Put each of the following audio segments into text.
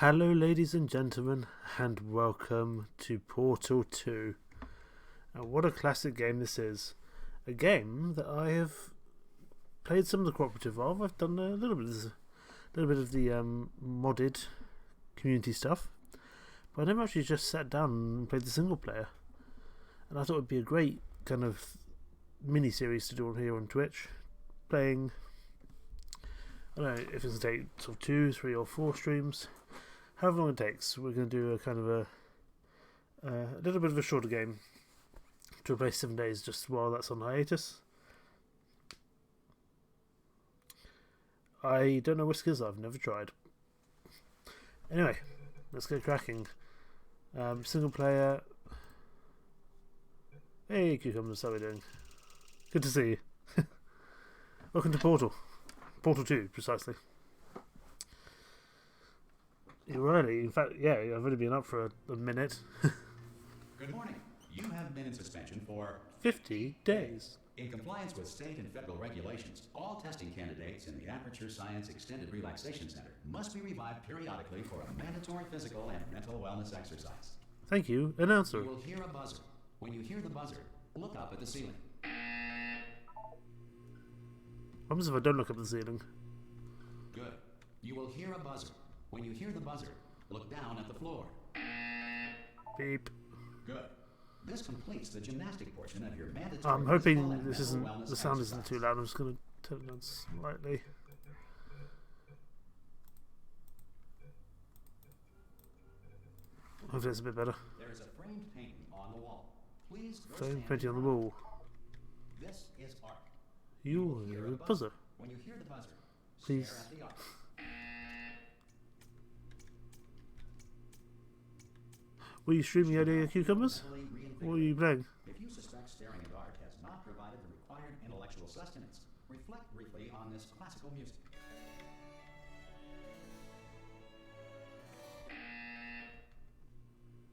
Hello ladies and gentlemen, and welcome to Portal 2. And what a classic game this is. A game that I have played some of the cooperative of. I've done a little bit of the modded community stuff, but I never actually just sat down and played the single player. And I thought it would be a great kind of mini-series to do on here on Twitch, playing, I don't know if it's going to take sort of 2, 3 or 4 streams. However long it takes, we're going to do a kind of a little bit of a shorter game to replace 7 days just while that's on hiatus. I don't know whiskers, I've never tried. Anyway, let's get cracking. Single player. Hey cucumbers, how are we doing? Good to see you. Welcome to Portal. Portal 2, precisely. You're early. In fact, yeah, I've only been up for a minute. Good morning. You have been in suspension for 50 days. In compliance with state and federal regulations, all testing candidates in the Aperture Science Extended Relaxation Center must be revived periodically for a mandatory physical and mental wellness exercise. Thank you, announcer. You will hear a buzzer. When you hear the buzzer, look up at the ceiling. What happens if I don't look up at the ceiling? Good. You will hear a buzzer. When you hear the buzzer, look down at the floor. Beep. Good. This completes the gymnastic portion of your mandatory. I'm hoping the sound isn't too loud. I'm just going to turn it down slightly. Hopefully it's a bit better. There is a framed painting on the wall. Please go Framed stand painting on the wall. This is art. You hear a buzzer. When you hear the buzzer, Please. stare at the art. Were you streaming earlier, cucumbers? What were you playing? If you suspect staring at art has not provided the required intellectual sustenance, reflect briefly on this classical music.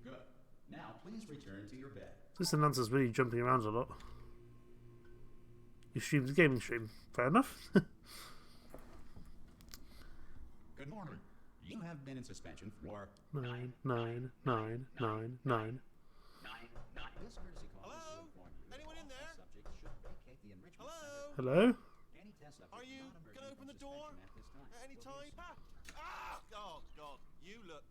Good. Now please return to your bed. This announcer's really jumping around a lot. You streamed a gaming stream. Fair enough. Good morning. You have been in suspension for 9, 9, 9, 9, 9. This courtesy call is to Hello? inform you that Anyone in all there? subjects should vacate the enrichment center. Hello? Any test subject Are you not under gonna open the suspension door at this time at any will be time? Ah! Oh God, you look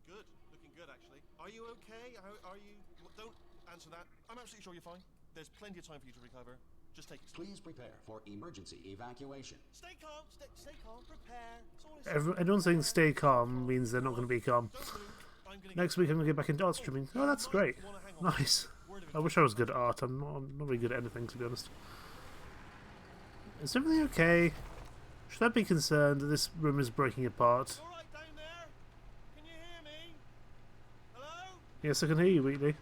good. Looking good, actually. Are you okay? Are you? Don't answer that. I'm absolutely sure you're fine. There's plenty of time for you to recover. Just take it slow. Please prepare for emergency evacuation. Stay calm. Stay calm. Prepare. It's all Everyone saying stay calm means they're not going to be calm. Don't move. I'm gonna Next week I'm going to get back into art streaming. Oh, that's great. Nice. I wish I was good at art. I'm not very good at anything, to be honest. Is everything okay? Should I be concerned that this room is breaking apart? All right down there. Can you hear me? Hello? Yes, I can hear you, Wheatley.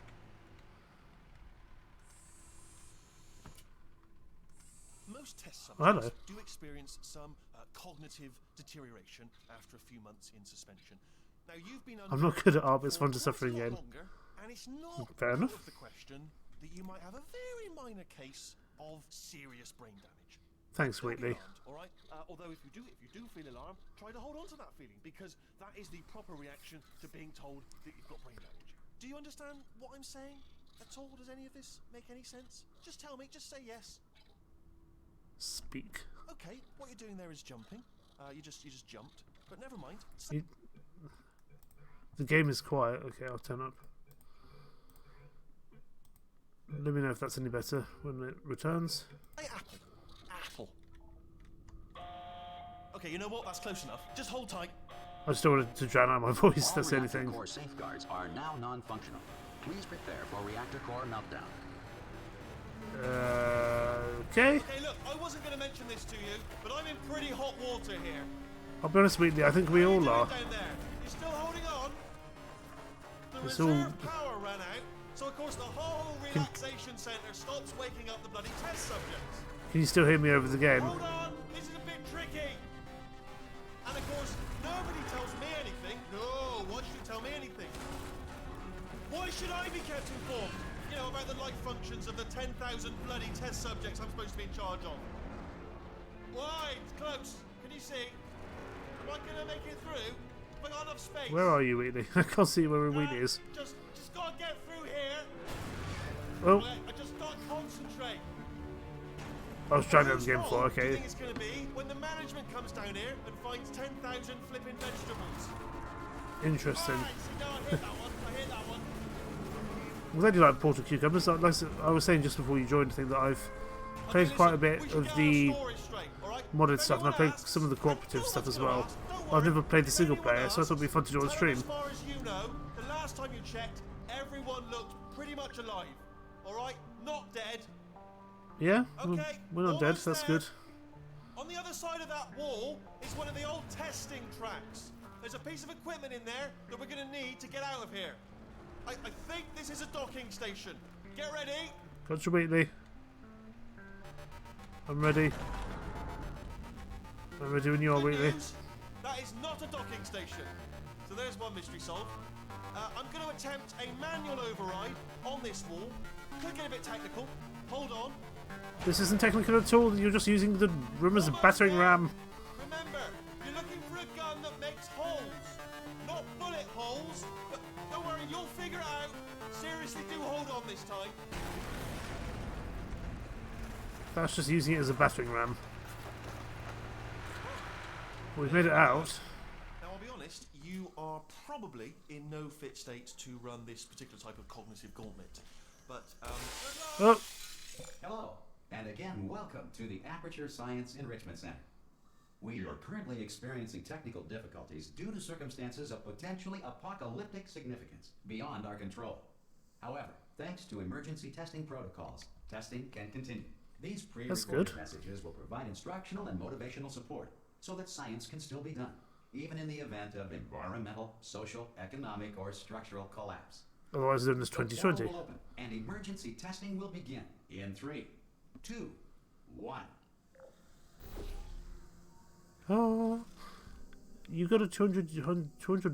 Most test Oh, hello. subjects do experience some cognitive deterioration after a few months in suspension. Now, you've been I'm not good at art, but it's fun to for suffer quite a lot again. longer, and it's not Fair out enough. of the question that you might have a very minor case of serious brain damage. Thanks, Don't be Wheatley. alarmed, all right? Although if you do feel alarmed, try to hold on to that feeling, because that is the proper reaction to being told that you've got brain damage. Do you understand what I'm saying at all? Does any of this make any sense? Just tell me. Just say yes. Speak. Okay, what you're doing there is jumping. You just jumped, but never mind. The game is quiet. Okay, I'll turn up. Let me know if that's any better when it returns. Hey, Apple. Okay, you know what? That's close enough. Just hold tight. I just don't want it to drown out my voice. All That's the only reactor thing. core safeguards are now non-functional. Please prepare for reactor core meltdown. Okay. Okay, look, I wasn't going to mention this to you, but I'm in pretty hot water here. I'll be honest, Wheatley. I think we all are. Down there. You're still holding on? The It's reserve all- power ran out, so of course the whole relaxation centre stops waking up the bloody test subjects. Can you still hear me over the game? Hold on, this is a bit tricky. And of course, nobody tells me anything. No, why should you tell me anything? Why should I be kept informed? You know, about the life functions of the 10,000 bloody test subjects I'm supposed to be in charge of. Why? It's close. Can you see? Am I going to make it through? Have I got enough space? Where are you, Wheatley? I can't see where Wheatley is. Just gotta get through here. Oh, I just gotta concentrate. I was trying to Whose the game fault before. do you Okay, think it's gonna be when the management comes down here and finds 10,000 flipping vegetables? interesting. Alright, see, no, I hear that one. I hear that one. I'm glad you like Portal Cucumbers. Like I was saying just before you joined, I think that I've played Okay, quite a listen, bit we should of get the our story straight, alright? modded If stuff, and I anyone played asks, some of the I cooperative know stuff what's as gonna well. ask, don't I've worry. never played the If single anyone player, so I thought it'd be fun to do on asks, stream. As far as you know, the last time you checked, everyone looked pretty much alive. Alright? Not dead. Yeah, Okay, we're not dead. almost That's there. good. On the other side of that wall is one of the old testing tracks. There's a piece of equipment in there that we're going to need to get out of here. I think this is a docking station. Get ready. Gotcha, Wheatley. I'm ready. I'm ready when you are, Good Wheatley. news, that is not a docking station. So there's one mystery solved. I'm going to attempt a manual override on this wall. Could get a bit technical. Hold on. This isn't technical at all. You're just using the room as a Almost battering there. ram. Remember, you're looking for a gun that makes holes. Not bullet holes, but don't worry, you'll figure it out. Seriously, do hold on this time. That's just using it as a battering ram. We've made it out. Now, I'll be honest, you are probably in no fit state to run this particular type of cognitive gauntlet. But, Oh, Hello, and again, welcome to the Aperture Science Enrichment Center. We are currently experiencing technical difficulties due to circumstances of potentially apocalyptic significance beyond our control. However, thanks to emergency testing protocols, testing can continue. These pre-recorded good. messages will provide instructional and motivational support so that science can still be done, even in the event of environmental, social, economic, or structural collapse. otherwise they're in this The portal 2020. will open, and emergency testing will begin in 3, 2, 1. Oh, you got a $200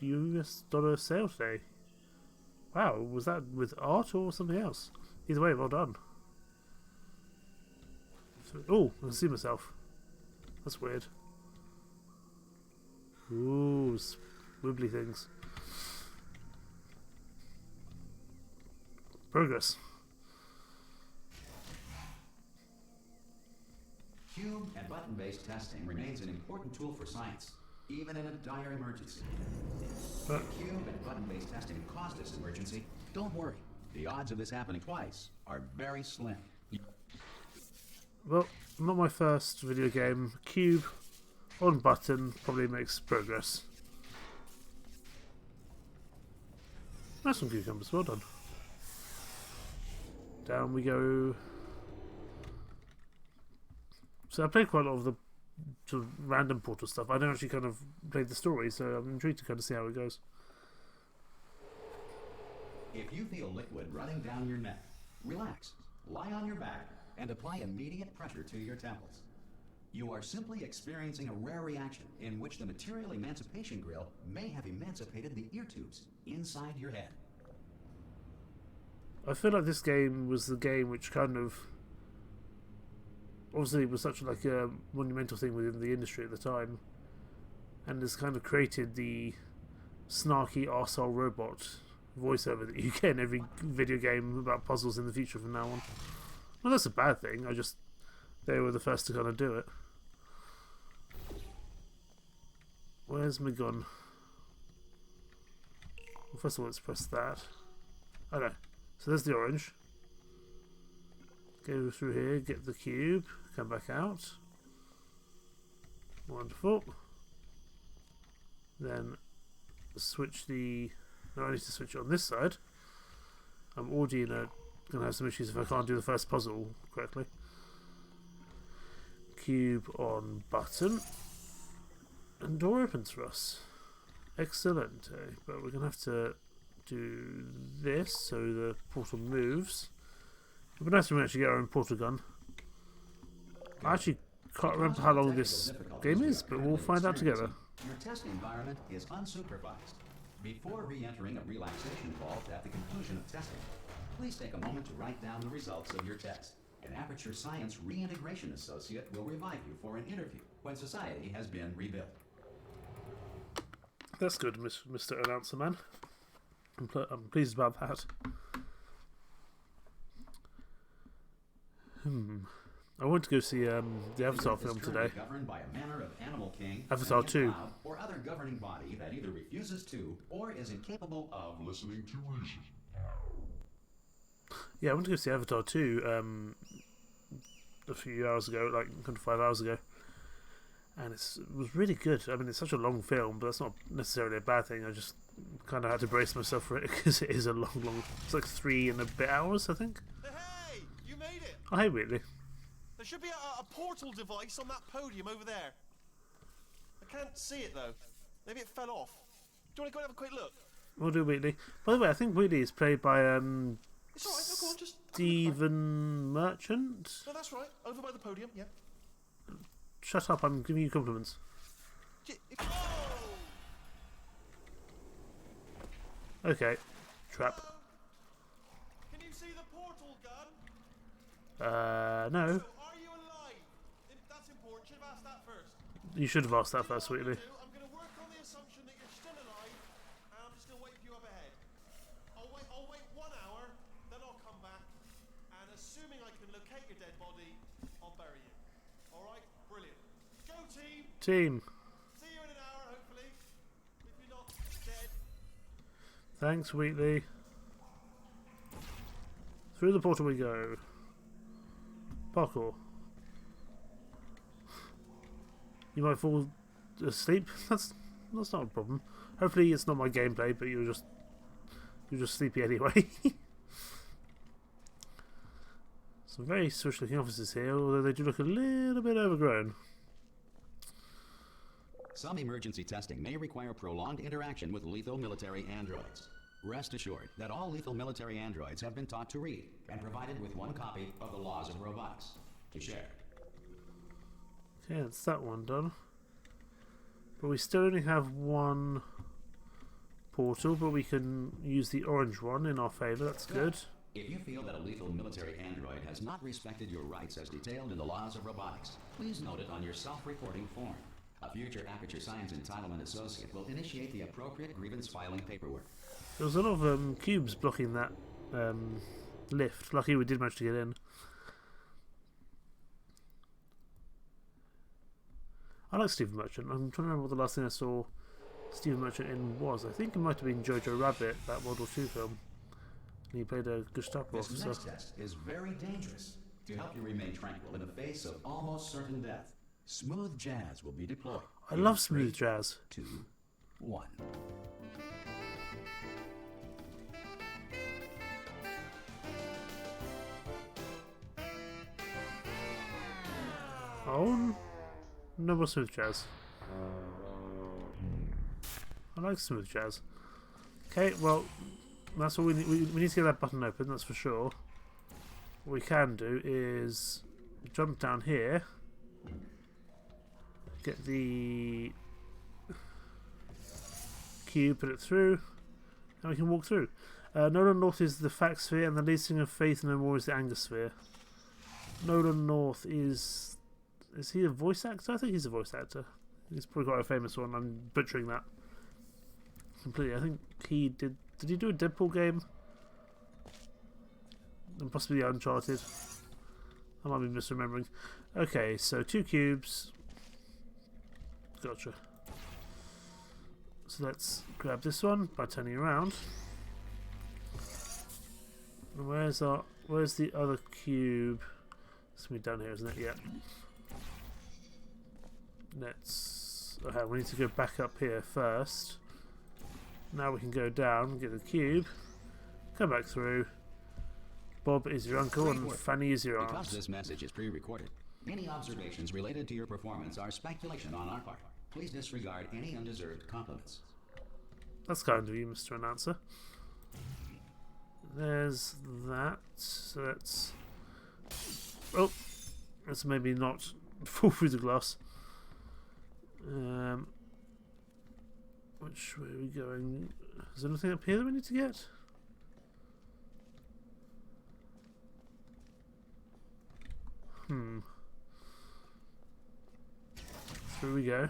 US dollar sale today. Wow, was that with art or something else? Either way, well done. So, oh, I can see myself. That's weird. Ooh, wibbly things. Progress. Cube and button-based testing remains an important tool for science, even in a dire emergency. But If cube and button-based testing caused this emergency, don't worry. The odds of this happening twice are very slim. well, not my first video game. Cube on button probably makes progress. Nice one, cucumbers. Well done. Down we go. So I played quite a lot of the sort of random Portal stuff. I don't actually kind of played the story, so I'm intrigued to kind of see how it goes. If you feel liquid running down your neck, relax, lie on your back, and apply immediate pressure to your temples. You are simply experiencing a rare reaction in which the material emancipation grill may have emancipated the ear tubes inside your head. I feel like this game was the game which kind of obviously was such like a monumental thing within the industry at the time, and has kind of created the snarky arsehole robot voiceover that you get in every video game about puzzles in the future from now on. Well, that's a bad thing. They were the first to kind of do it. Where's my gun? Well, first of all, let's press that. Okay, so there's the orange. Go through here, get the cube, come back out. Wonderful. Then switch the... No, I need to switch it on this side. I'm already going to have some issues if I can't do the first puzzle correctly. Cube on button. And door opens for us. Excellent. But we're going to have to do this so the portal moves. It would be nice if we actually get our own portal gun. I actually can't remember how long this game is, but we'll find out together. Your test environment is unsupervised. Before re-entering a relaxation vault at the conclusion of testing, please take a moment to write down the results of your test. An Aperture Science Reintegration Associate will revive you for an interview when society has been rebuilt. That's good, Mr. Announcer Man. I'm pleased about that. I went to go see the Avatar film today. Governed by a manner of animal king, Avatar 2. or other governing body that either refuses to or is incapable of listening to reason. Yeah, I went to go see Avatar 2 a few hours ago, like 5 hours ago. And it was really good. I mean, it's such a long film, but that's not necessarily a bad thing. I just kind of had to brace myself for it because it is a long... It's like 3 and a bit hours, I think. Hey, you made it. Oh, hey, Wheatley. There should be a portal device on that podium over there. I can't see it though. Maybe it fell off. Do you want to go and have a quick look? We'll do Wheatley. By the way, I think Wheatley is played by It's alright, no, go on, just... Stephen Merchant. No, that's right. Over by the podium, yeah. Shut up, I'm giving you compliments. Okay, trap. Can you see the portal gun? No. So, are you alive? That's important. Should have asked that first. You should have asked that first, Wheatley. I'm going to work on the assumption that you're still alive, and I'm just going to wait for you up ahead. I'll wait 1 hour, then I'll come back, and assuming I can locate your dead body, I'll bury you. All right? Brilliant. Go team. Team. See you in an hour, hopefully. If you're not dead. Thanks, Wheatley. Through the portal we go. Parkour. You might fall asleep. That's not a problem. Hopefully it's not my gameplay, but you're just sleepy anyway. Some very swish looking offices here, although they do look a little bit overgrown. Some emergency testing may require prolonged interaction with lethal military androids. Rest assured that all lethal military androids have been taught to read and provided with 1 copy of the Laws of Robotics to share. Okay, that's that one done. But we still only have 1 portal, but we can use the orange one in our favour. That's good. If you feel that a lethal military android has not respected your rights as detailed in the Laws of Robotics, please note it on your self-reporting form. A future Aperture Science Entitlement Associate will initiate the appropriate grievance filing paperwork. There was a lot of cubes blocking that lift. Lucky we did manage to get in. I like Stephen Merchant. I'm trying to remember what the last thing I saw Stephen Merchant in was. I think it might have been Jojo Rabbit, that World War II film. And he played a Gestapo This officer. next test is very dangerous. To help you remain tranquil in the face of almost certain death, smooth jazz will be deployed. I love smooth jazz. 2, 1. Oh, no more smooth jazz. I like smooth jazz. Okay, well, that's all we need. We need to get that button open, that's for sure. What we can do is jump down here, get the cube, put it through, and we can walk through. Nolan North is the fact sphere, and the leasing of faith no more is the anger sphere. Nolan North is he a voice actor? I think he's a voice actor. He's probably quite a famous one. I'm butchering that completely. I think he did he do a Deadpool game? And possibly Uncharted. I might be misremembering. Okay, so 2 cubes. Gotcha. So let's grab this one by turning around. And where's the other cube? It's gonna be down here, isn't it? Yeah. Let's... Okay, we need to go back up here first. Now we can go down, get the cube, come back through. Bob is your uncle and Fanny is your aunt. Because this message is pre-recorded, any observations related to your performance are speculation on our part. Please disregard any undeserved compliments. That's kind of you, Mr. Announcer. There's that. So let's... Oh! Let's maybe not fall through the glass. Which way are we going? Is there anything up here that we need to get? Through we go.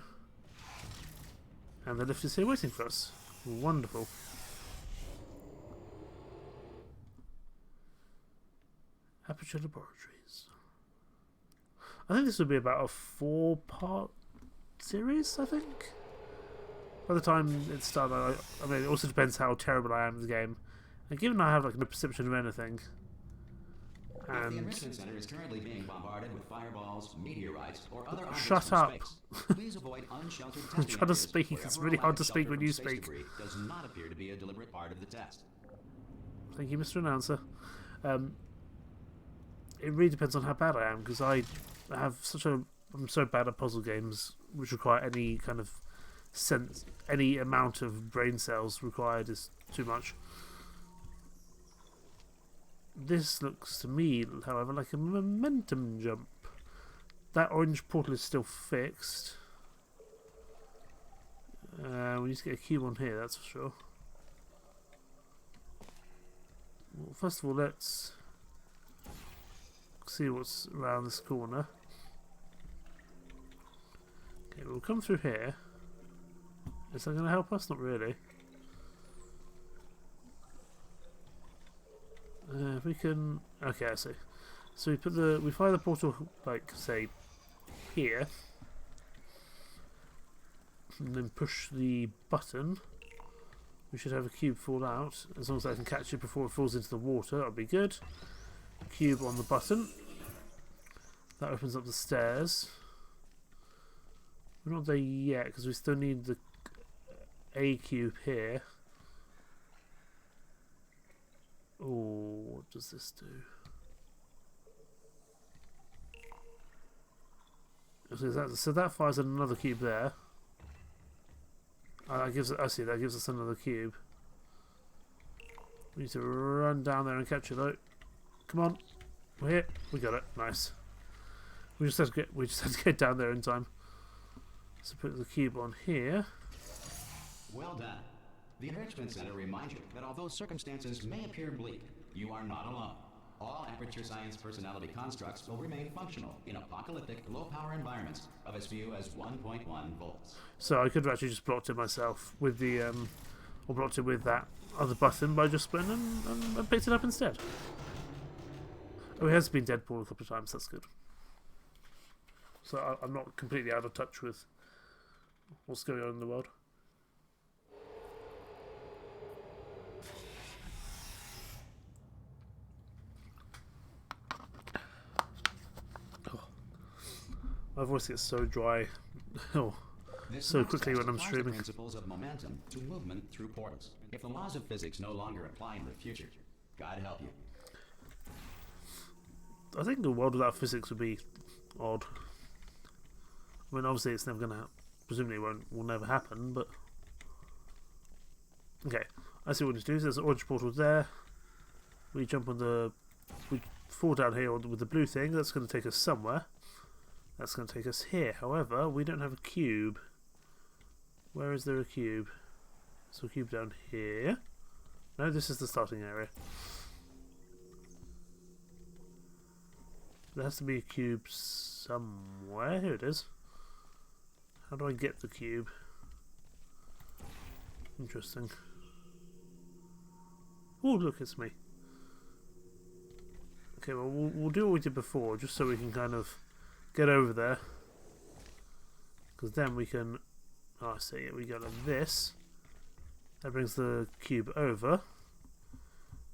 And the lift is here waiting for us. Wonderful. Aperture Laboratories. I think this would be about a 4-part series, I think. By the time it's done, I mean, it also depends how terrible I am at the game. And given I have like no perception of anything, If the Enrichment Center is currently being bombarded with fireballs, meteorites, or other objects Shut from up. space, please avoid unsheltered I'm testing trying to areas speak. wherever It's a really lack hard of to speak shelter when from you space speak. debris does not appear to be a deliberate part of the test. Thank you, Mr. Announcer. It really depends on how bad I am, because I'm so bad at puzzle games, which require any kind of sense, any amount of brain cells required is too much. This looks to me, however, like a momentum jump. That orange portal is still fixed. We need to get a cube on here, that's for sure. Well, first of all, let's see what's around this corner. Okay, we'll come through here. Is that going to help us? Not really. If we can, okay, I see. So we fire the portal, like say here, and then push the button. We should have a cube fall out. As long as I can catch it before it falls into the water, that'll be good. Cube on the button. That opens up the stairs. We're not there yet because we still need the A cube here. Oh, what does this do? So that fires another cube there. I see, that gives us another cube. We need to run down there and catch it though. Come on, we're here. We got it. Nice. We just had to get down there in time. So put the cube on here. Well done. The Enrichment Center reminds you that although circumstances may appear bleak, you are not alone. All Aperture Science personality constructs will remain functional in apocalyptic, low-power environments of as few as 1.1 volts. So I could have actually just blocked it myself with the, or blocked it with that other button by just spinning and picked it up instead. Oh, he has been Deadpool a couple of times, that's good. So I'm not completely out of touch with what's going on in the world. My voice gets so dry so quickly when I'm streaming. The principles of momentum to movement through portals. If the laws of physics no longer apply in the future, God help you. I think a world without physics would be odd. I mean, obviously it's never going to happen. Presumably will never happen, but... Okay, I see what we need to do. There's an orange portal there. We jump on the... We fall down here with the blue thing. That's going to take us somewhere. That's going to take us here. However, we don't have a cube. Where is there a cube? So a cube down here. No, this is the starting area. There has to be a cube somewhere. Here it is. How do I get the cube? Interesting. Oh, look, it's me. Okay, well, we'll do what we did before, just so we can kind of get over there. Because then we can... Oh, I see it. We go like this. That brings the cube over.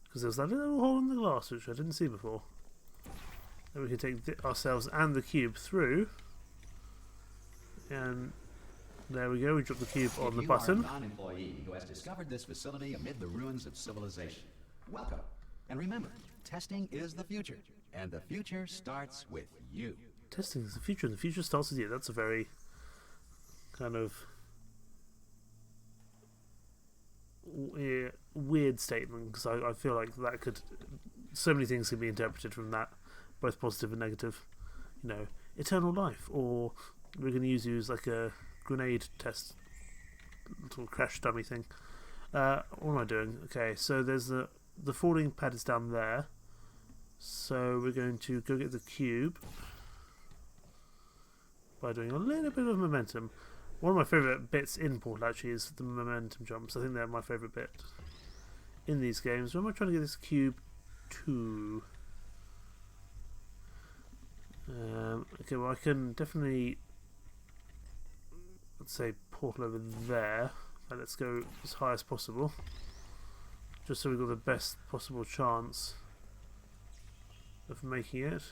Because there's that little hole in the glass, which I didn't see before. Then we can take ourselves and the cube through. And there we go. We drop the cube on the button. You are a non-employee who has discovered this facility amid the ruins of civilization. Welcome. And remember, testing is the future. And the future starts with you. Testing is the future, and the future starts with you. That's a very kind of weird statement, because I feel like that could... So many things can be interpreted from that, both positive and negative. You know, eternal life, or we're going to use you as like a grenade test, little crash dummy thing. What am I doing? Okay, so there's the falling pad is down there. So we're going to go get the cube by doing a little bit of momentum. One of my favourite bits in Portal actually is the momentum jumps. I think they're my favourite bit in these games. Where am I trying to get this cube to? Okay, well I can definitely, let's say, portal over there. And let's go as high as possible, just so we've got the best possible chance of making it.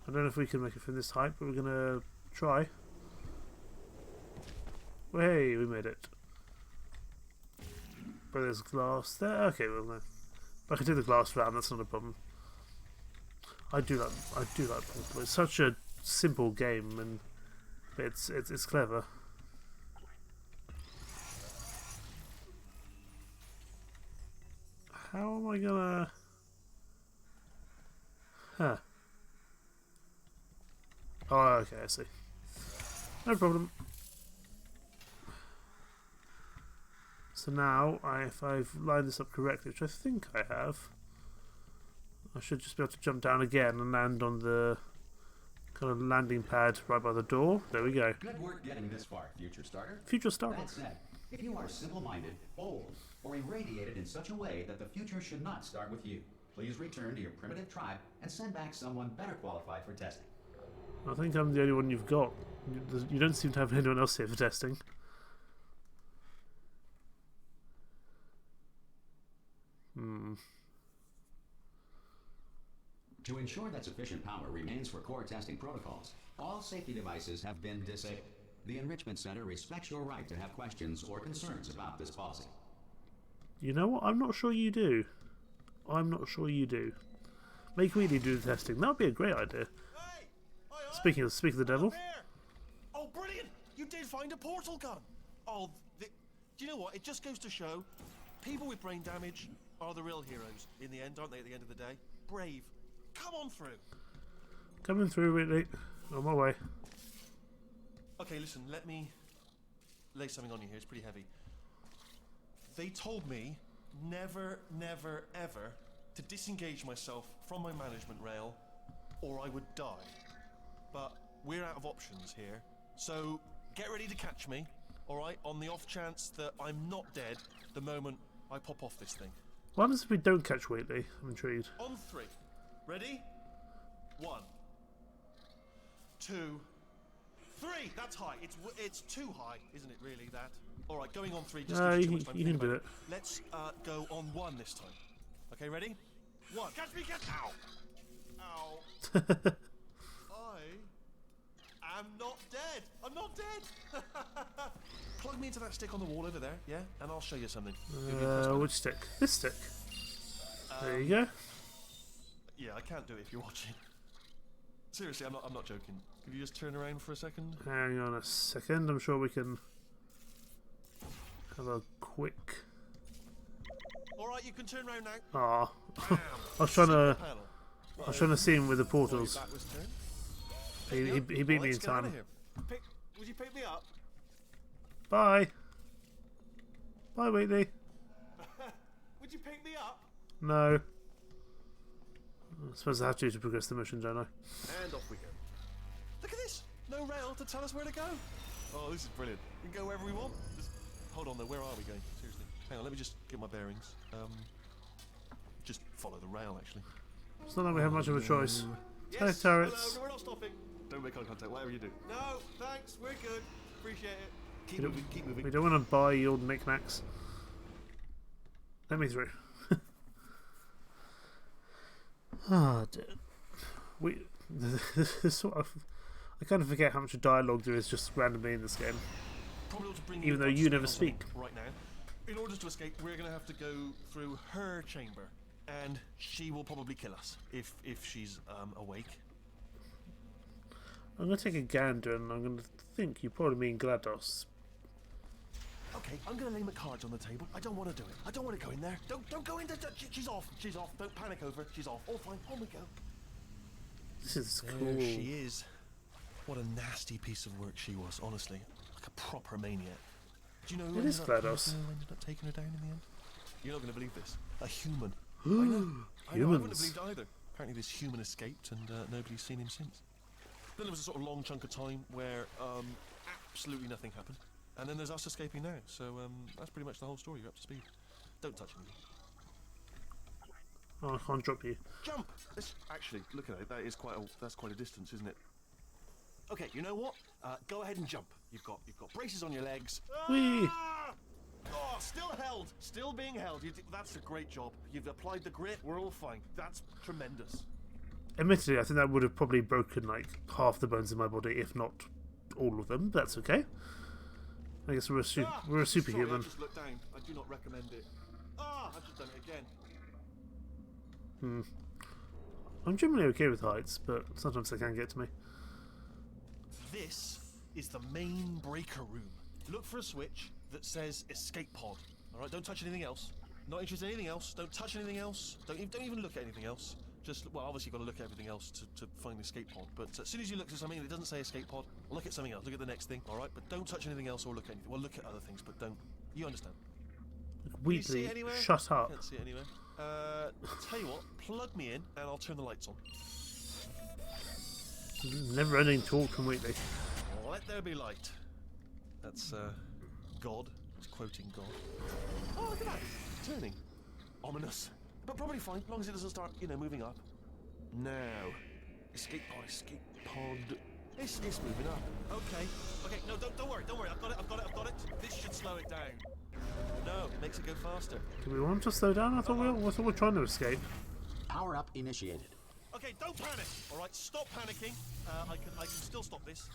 I don't know if we can make it from this height, but we're gonna try. Well, hey, we made it. But there's glass there. Okay, well no. I can do the glass round. That's not a problem. I do like Portal. It's such a simple game, and it's clever. How am I gonna? Huh. Oh, okay, I see. No problem. So now, if I've lined this up correctly, which I think I have, I should just be able to jump down again and land on the kind of landing pad right by the door. There we go. Good work getting this far, future starter. Future starter. That said, if you are simple-minded, bold, or irradiated in such a way that the future should not start with you, please return to your primitive tribe and send back someone better qualified for testing. I think I'm the only one you've got. You don't seem to have anyone else here for testing. To ensure that sufficient power remains for core testing protocols, all safety devices have been disabled. The Enrichment Center respects your right to have questions or concerns about this policy. You know what? I'm not sure you do. I'm not sure you do. Make Wheatley do the testing. That would be a great idea. Hey! Speaking of the devil. Here. Oh, brilliant! You did find a portal gun. Oh, do you know what? It just goes to show, people with brain damage are the real heroes in the end, aren't they? At the end of the day, brave. Come on through. Coming through, Wheatley. On my way. Okay, listen. Let me lay something on you here. It's pretty heavy. They told me never, never, ever to disengage myself from my management rail, or I would die. But we're out of options here, so get ready to catch me, alright, on the off chance that I'm not dead the moment I pop off this thing. What happens if we don't catch Wheatley? I'm intrigued. On 3. Ready? 1, 2, 3. That's high. It's too high, isn't it? Really? That. All right. Going on 3. Just gives you too much time to you think can do about it. Let's go on 1 this time. Okay. Ready? 1. Catch me! Catch! Ow! Ow! I am not dead. I'm not dead. Plug me into that stick on the wall over there, yeah, and I'll show you something. Which stick? This stick. There you go. Yeah, I can't do it if you're watching. Seriously, I'm not joking. Could you just turn around for a second? Hang on a second. I'm sure we can have a quick. All right, you can turn around now. Ah, Bam. I was trying to. Panel. I was trying to see him with the portals. Backwards turn. He beat me in time. Would you pick me up? Bye. Bye, Wheatley. Would you pick me up? No. I suppose I have to progress the mission, don't I? And off we go. Look at this! No rail to tell us where to go. Oh, this is brilliant. We can go wherever we want. Just hold on though, where are we going? Seriously. Hang on, let me just get my bearings. Just follow the rail, actually. It's not like we have much of a choice. Yes, Hey, turrets. hello, we're not stopping. Don't make eye contact, whatever you do. No, thanks, we're good. Appreciate it. Keep moving, keep moving. We don't want to buy your knickknacks. Let me through. Ah, this sort of. I kind of forget how much dialogue there is just randomly in this game. Probably ought to bring Even though you never speak. Right now. In order to escape, we're going to have to go through her chamber. And she will probably kill us if she's awake. I'm going to take a gander and I'm going to think you probably mean GLaDOS. Okay, I'm going to lay my cards on the table. I don't want to do it. I don't want to go in there. Don't go in there. She's off. She's off. Don't panic over. She's off. All fine. On we go. This is There cool. she is. What a nasty piece of work she was, honestly. Like a proper maniac. Do you know who It is GLaDOS. ended up taking her down in the end? You're not going to believe this. A human. I know. I wouldn't have Humans. believed either. Apparently this human escaped and nobody's seen him since. Then there was a sort of long chunk of time where absolutely nothing happened. And then there's us escaping now. So that's pretty much the whole story. You're up to speed. Don't touch anything. Oh, I can't drop you. Jump! Actually, look at it. That's quite a distance, isn't it? Okay, you know what? Go ahead and jump. You've got braces on your legs. Whee! Ah! Oh, still held. Still being held. That's a great job. You've applied the grip. We're all fine. That's tremendous. Admittedly, I think that would have probably broken like half the bones in my body, if not all of them. But that's okay. I guess we're a superhuman. Sorry, I just looked down. I do not recommend it. I've just done it again. I'm generally okay with heights, but sometimes they can get to me. This is the main breaker room. Look for a switch that says escape pod. All right, don't touch anything else. Not interested in anything else. Don't touch anything else. Don't even look at anything else. Just, well, obviously you've got to look at everything else to find the escape pod. But as soon as you look at something and it doesn't say escape pod, look at something else. Look at the next thing, all right? But don't touch anything else or look at anything. Well, look at other things, but don't. You understand? Wheatley, shut up. Can't see it anywhere. Tell you what, plug me in and I'll turn the lights on. Never-ending talk from Wheatley. Let there be light. That's God. It's quoting God. Oh, look at that! Turning. Ominous. But probably fine, as long as it doesn't start, moving up. Now. Escape pod, escape pod. It's moving up. Okay, no, don't worry. I've got it. This should slow it down. No, it makes it go faster. Do we want to slow down? I thought we were trying to escape. Power up initiated. Okay, don't panic. All right, stop panicking. I can still stop this.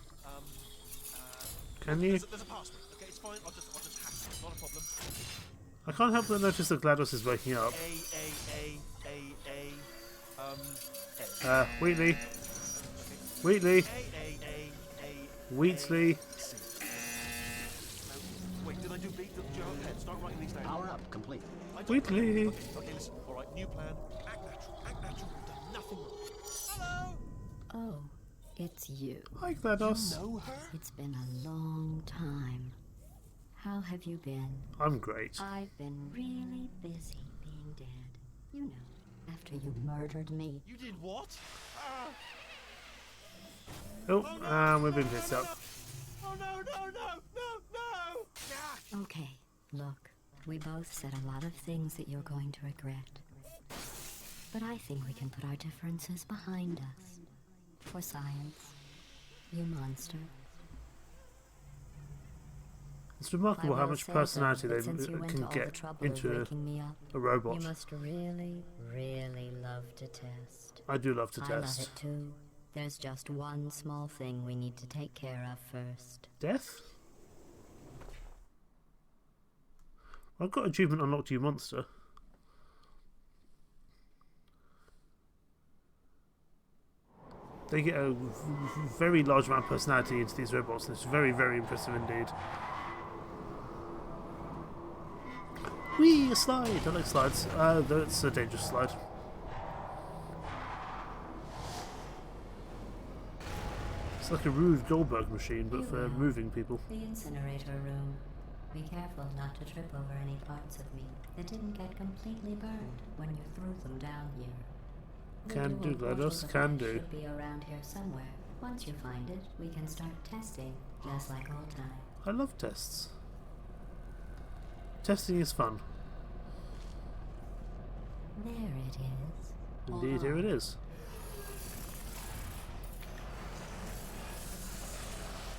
Can you? There's a password. Okay, it's fine. I'll just hack it. It's not a problem. I can't help but notice that GLaDOS is waking up. Wheatley. Wheatley. Wheatley. Wait, did I do beat the head? Start writing these down. Power up complete. Wheatley. Okay, listen. All right, new plan. Act natural. We've done nothing wrong. Hello. Oh, it's you. Hi, GLaDOS. You know her? It's been a long time. How have you been? I'm great. I've been really busy being dead. You know, after you murdered me. You did what? Oh, we've been picked up. Oh no! Okay, look, we both said a lot of things that you're going to regret. But I think we can put our differences behind us. For science. You monster. It's remarkable how much personality they can get into a robot. You must really, really love to test. I do love to I love test. it too. There's just one small thing we need to take care of first. Death? I've got achievement unlocked, you monster. They get a very large amount of personality into these robots, and it's very, very impressive indeed. Whee! A slide! I like slides. Though it's a dangerous slide. It's like a Rube Goldberg machine, but for moving people. The incinerator room. Be careful not to trip over any parts of me that didn't get completely burned when you threw them down here. Can do, GLaDOS, can do. Should be around here somewhere. Once you find it, we can start testing, just like old times. I love tests. Testing is fun. There it is. Indeed, here it is.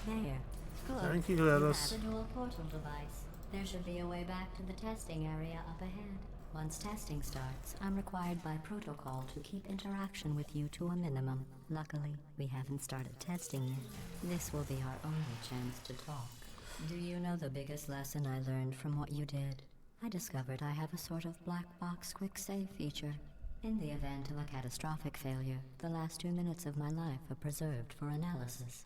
There. Good. Thank you, You GLaDOS. have a dual portal device. There should be a way back to the testing area up ahead. Once testing starts, I'm required by protocol to keep interaction with you to a minimum. Luckily, we haven't started testing yet. This will be our only chance to talk. Do you know the biggest lesson I learned from what you did? I discovered I have a sort of black box quick save feature. In the event of a catastrophic failure, the last 2 minutes of my life are preserved for analysis.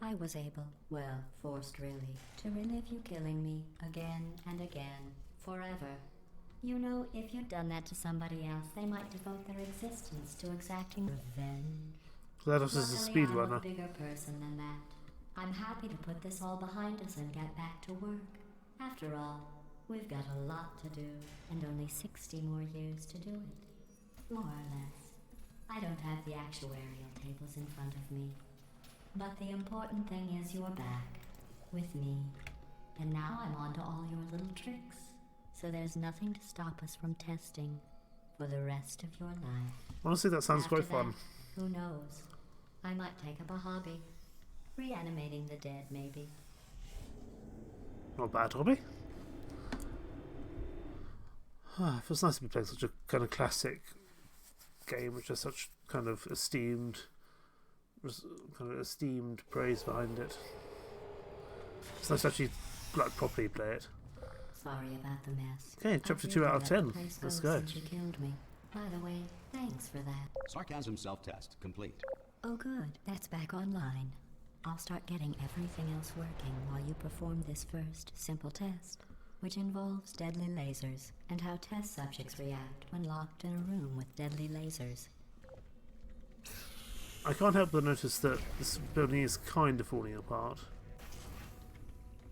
I was able, well, forced really, to relive you killing me again and again, forever. You know, if you'd done that to somebody else, they might devote their existence to exacting revenge. GLaDOS is a Luckily, I'm speedrunner. a bigger person than that. I'm happy to put this all behind us and get back to work. After all, we've got a lot to do, and only 60 more years to do it. More or less. I don't have the actuarial tables in front of me. But the important thing is you're back. With me. And now I'm on to all your little tricks. So there's nothing to stop us from testing for the rest of your life. Honestly, that sounds After quite fun. that, who knows? I might take up a hobby. Reanimating the dead, maybe. Not a bad hobby. It feels nice to be playing such a kind of classic game, which has such kind of esteemed praise behind it. It's nice to actually like properly play it. Sorry about the mess. Okay, chapter 2 out of 10. Let's go. Since you killed me. By the way, thanks for that. Sarcasm self-test complete. Oh good, that's back online. I'll start getting everything else working while you perform this first simple test, which involves deadly lasers and how test subjects react when locked in a room with deadly lasers. I can't help but notice that this building is kind of falling apart.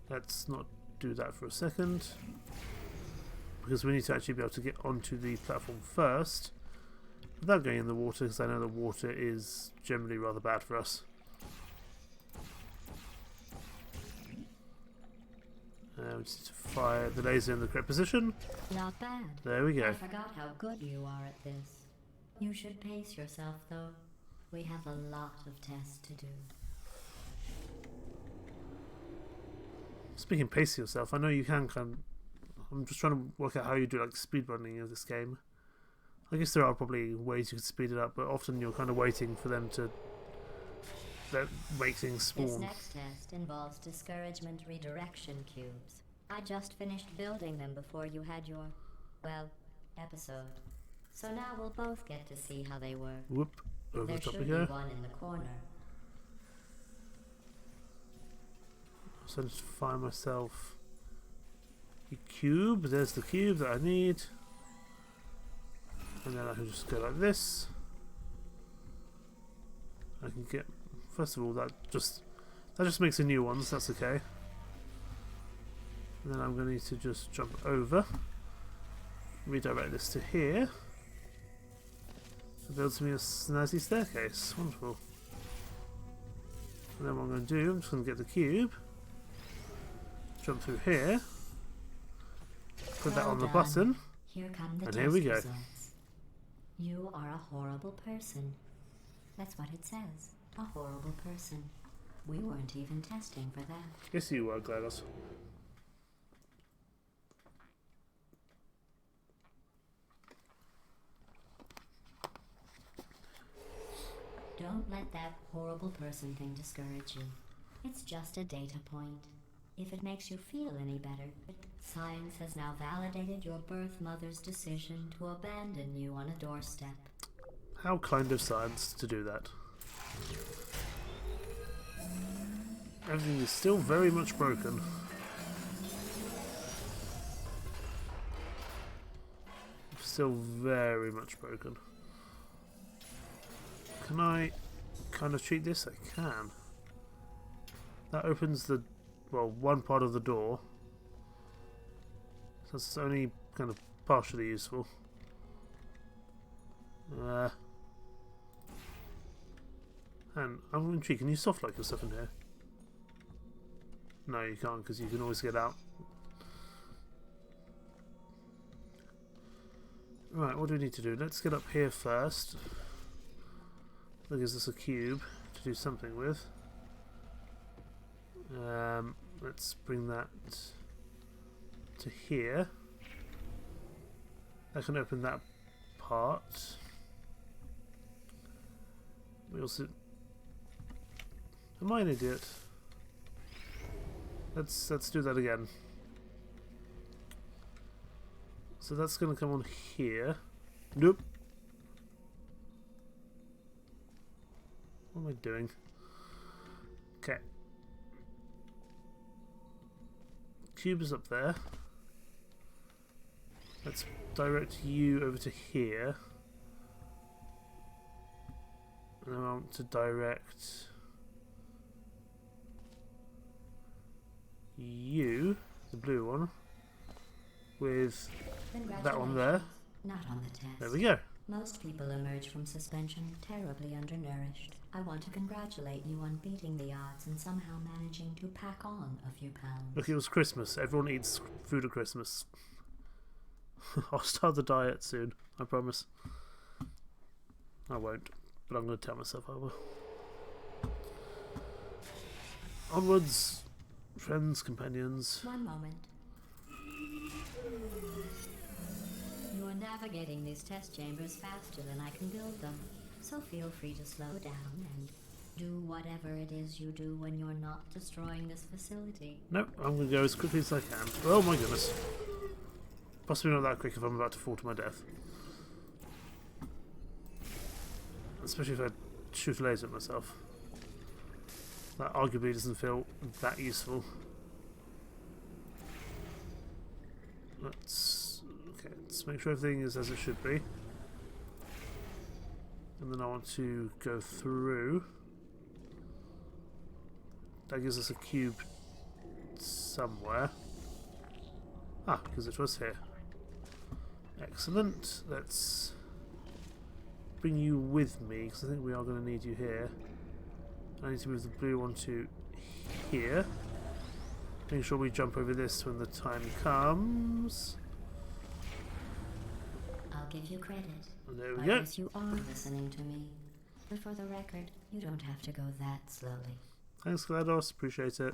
Let's not do that for a second, because we need to actually be able to get onto the platform first without going in the water, because I know the water is generally rather bad for us. We just need to fire the laser in the correct position. Not bad. There we go. I forgot how good you are at this. You should pace yourself, though. We have a lot of tests to do. Speaking of pacing yourself, I know you can I'm just trying to work out how you do like speedrunning of this game. I guess there are probably ways you could speed it up, but often you're kind of waiting for them to make things spawn. This next test involves discouragement redirection cubes. I just finished building them before you had your, well, episode. So now we'll both get to see how they work. Whoop, over There the top should we be go. one in the corner. So I just find myself a cube. There's the cube that I need. And then I can just go like this. I can get, first of all, that just makes a new one, so that's okay. And then I'm going to need to just jump over, redirect this to here. It builds me a snazzy staircase. Wonderful. And then what I'm going to do, I'm just going to get the cube, jump through here, put that Well on the done. button, Here come the and test here we go. results. You are a horrible person. That's what it says. A horrible person. We weren't even testing for that. Yes, you were, GLaDOS. Don't let that horrible person thing discourage you. It's just a data point. If it makes you feel any better, science has now validated your birth mother's decision to abandon you on a doorstep. How kind of science to do that. Everything is still very much broken. Still very much broken. Can I kind of treat this? I can. That opens the, well, one part of the door. So it's only kind of partially useful. And I'm intrigued, can you soft lock yourself in here? No, you can't, because you can always get out. Right, what do we need to do? Let's get up here first. That gives us a cube to do something with. Let's bring that to here. That can open that part. We also... Am I an idiot? Let's do that again. So that's going to come on here. Nope. What am I doing? Okay. Cube is up there. Let's direct you over to here. And I want to direct you, the blue one, with that one there. Not on the test. There we go. Most people emerge from suspension terribly undernourished. I want to congratulate you on beating the odds and somehow managing to pack on a few pounds. Look, it was Christmas. Everyone eats food at Christmas. I'll start the diet soon, I promise. I won't, but I'm going to tell myself I will. Onwards, friends, companions. One moment. You are navigating these test chambers faster than I can build them, so feel free to slow down and do whatever it is you do when you're not destroying this facility. Nope, I'm going to go as quickly as I can. Oh my goodness. Possibly not that quick if I'm about to fall to my death. Especially if I shoot a laser at myself. That arguably doesn't feel that useful. Let's make sure everything is as it should be. And then I want to go through. That gives us a cube somewhere. Ah, because it was here. Excellent. Let's bring you with me, because I think we are going to need you here. I need to move the blue one to here. Make sure we jump over this when the time comes. I'll give you credit. And there we I go. guess you are listening to me. But for the record, you don't have to go that slowly. Thanks, GLaDOS. Appreciate it.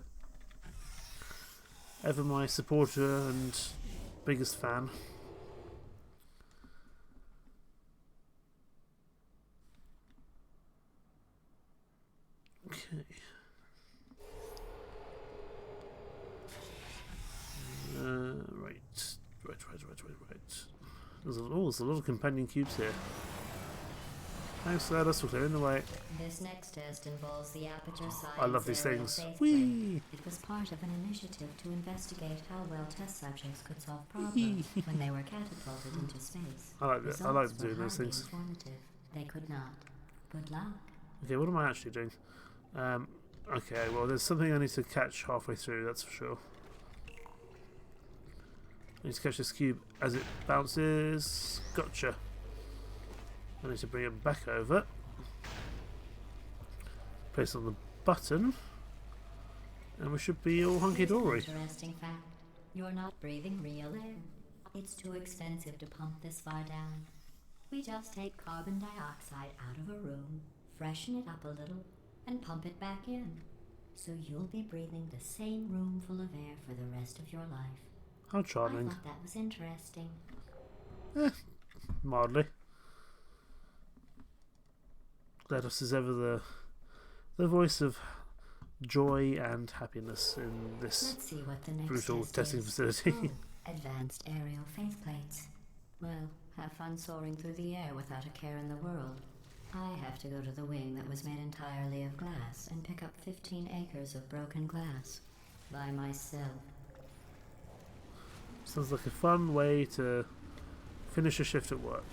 Ever my supporter and biggest fan. Okay. Right. There's a lot of companion cubes here. Thanks, GLaDOS, for clearing the way. This next test involves the aperture science. I love these area things. faith Whee! It was part of an initiative to investigate how well test subjects could solve problems when they were catapulted into space. I like that. I like doing those highly things. informative. They could not. Good luck. Okay, what am I actually doing? Okay, well, there's something I need to catch halfway through, that's for sure. I need to catch this cube as it bounces. Gotcha. I need to bring it back over. Place on the button. And we should be all hunky-dory. Interesting fact. You're not breathing real air. It's too expensive to pump this far down. We just take carbon dioxide out of a room, freshen it up a little, and pump it back in. So you'll be breathing the same room full of air for the rest of your life. How I charming. thought that was interesting. Mildly. GLaDOS is ever the voice of joy and happiness in this Let's see what the next brutal test testing is. facility. Oh, advanced aerial faith plates. Well, have fun soaring through the air without a care in the world. I have to go to the wing that was made entirely of glass and pick up 15 acres of broken glass. By myself. Sounds like a fun way to finish a shift at work.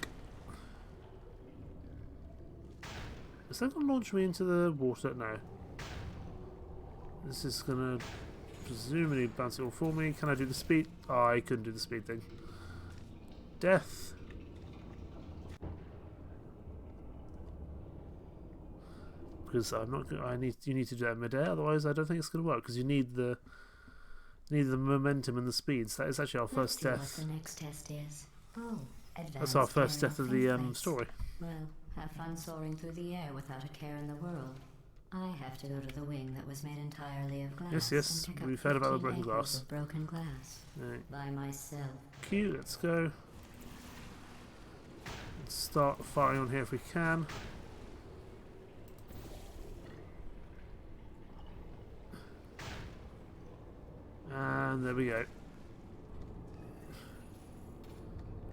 Is that going to launch me into the water? No. This is going to presumably bounce it all for me. Can I do the speed? Oh, I couldn't do the speed thing. Death. Because I'm not. You need to do that mid-air. Otherwise, I don't think it's going to work. Because you need the momentum and the speeds. That is actually our first Let's death. see what the next test is. Oh, advanced That's our first aerial death of faith the plates. story. Well, have fun soaring through the air without a care in the world. I have to go to the wing that was made entirely of glass. Yes, and pick up we've heard about the 15 broken acres glass. of broken glass. Right. By myself. Q, let's go. Let's start firing on here if we can. And there we go.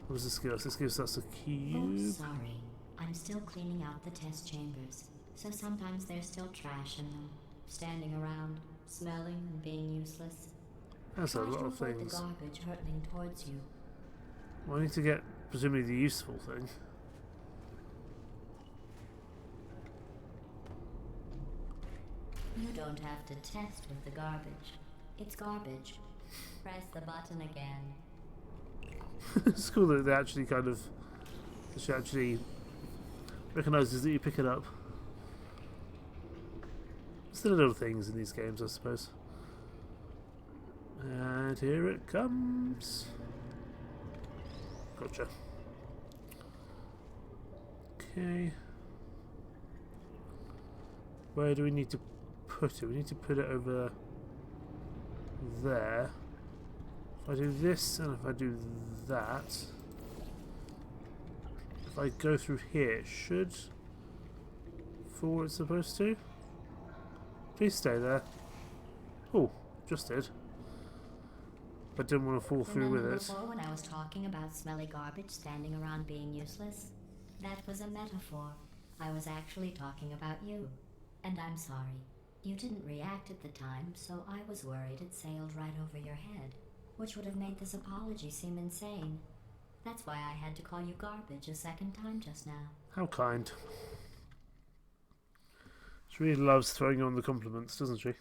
What does this give us? This gives us a Oh, cube. sorry. I'm still cleaning out the test chambers, so sometimes there's still trash in them, standing around, smelling and being useless. That's a Try lot to of avoid things. the garbage hurtling towards you. Well, I need to get presumably the useful thing. You don't have to test with the garbage. It's garbage. Press the button again. It's cool that they actually kind of. She actually recognises that you pick it up. Just the little things in these games, I suppose. And here it comes. Gotcha. Okay. Where do we need to put it? We need to put it over there. If I do this and if I do that, if I go through here, it should fall where it's supposed to. Please stay there. Oh, just did. But didn't want to fall through with Remember it. before when I was talking about smelly garbage standing around being useless? That was a metaphor. I was actually talking about you. And I'm sorry. You didn't react at the time, so I was worried it sailed right over your head, which would have made this apology seem insane. That's why I had to call you garbage a second time just now. How kind. She really loves throwing on the compliments, doesn't she?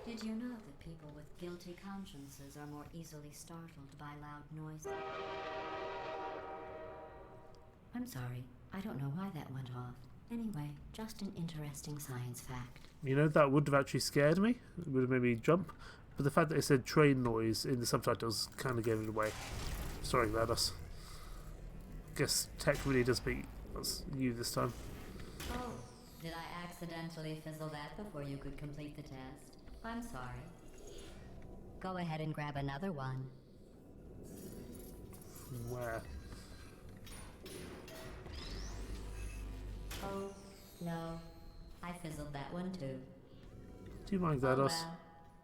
Did you know that people with guilty consciences are more easily startled by loud noises? I'm sorry, I don't know why that went off. Anyway, just an interesting science fact. You know, that would have actually scared me. It would have made me jump. But the fact that it said train noise in the subtitles kind of gave it away. Sorry about us. Guess tech really does beat us, you this time. Oh, did I accidentally fizzle that before you could complete the test? I'm sorry. Go ahead and grab another one. Where? Oh, no. I fizzled that one too. Do you mind, Oh, GLaDOS? well,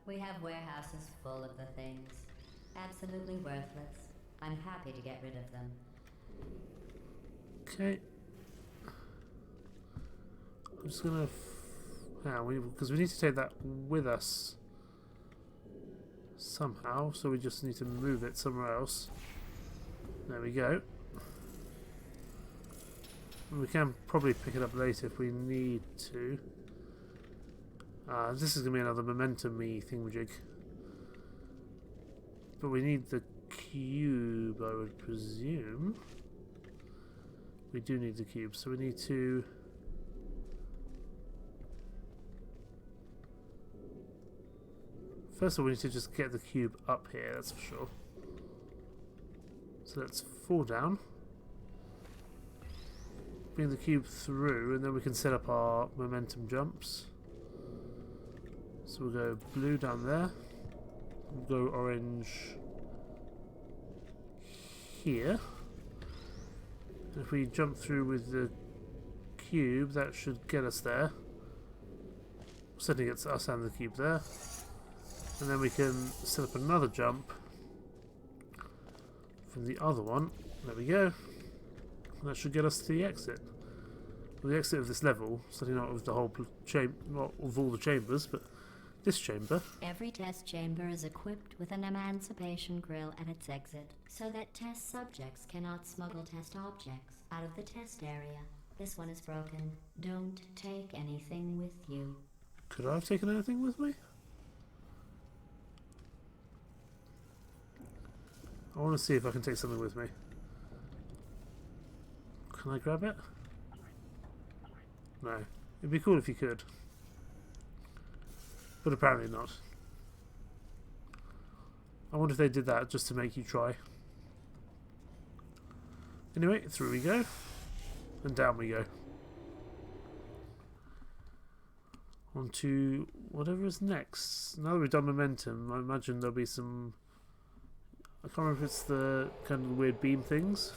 we have warehouses full of the things. Absolutely worthless. I'm happy to get rid of them. Okay. I'm just gonna... because we need to take that with us somehow, so we just need to move it somewhere else. There we go. We can probably pick it up later if we need to. This is going to be another momentum-y thingamajig. But we need the cube, I would presume. We do need the cube, so we need to... First of all, we need to just get the cube up here, that's for sure. So let's fall down. Bring the cube through, and then we can set up our momentum jumps. So we'll go blue down there. We'll go orange here. And if we jump through with the cube, that should get us there. Certainly gets us and the cube there. And then we can set up another jump from the other one. There we go. And that should get us to the exit. Well, the exit of this level, certainly not of the whole chamber, not of all the chambers, but this chamber. Every test chamber is equipped with an emancipation grill at its exit, so that test subjects cannot smuggle test objects out of the test area. This one is broken. Don't take anything with you. Could I have taken anything with me? I want to see if I can take something with me. Can I grab it? No. It'd be cool if you could. But apparently not. I wonder if they did that just to make you try. Anyway, through we go. And down we go. On to whatever is next. Now that we've done momentum, I imagine there'll be some... I can't remember if it's the kind of weird beam things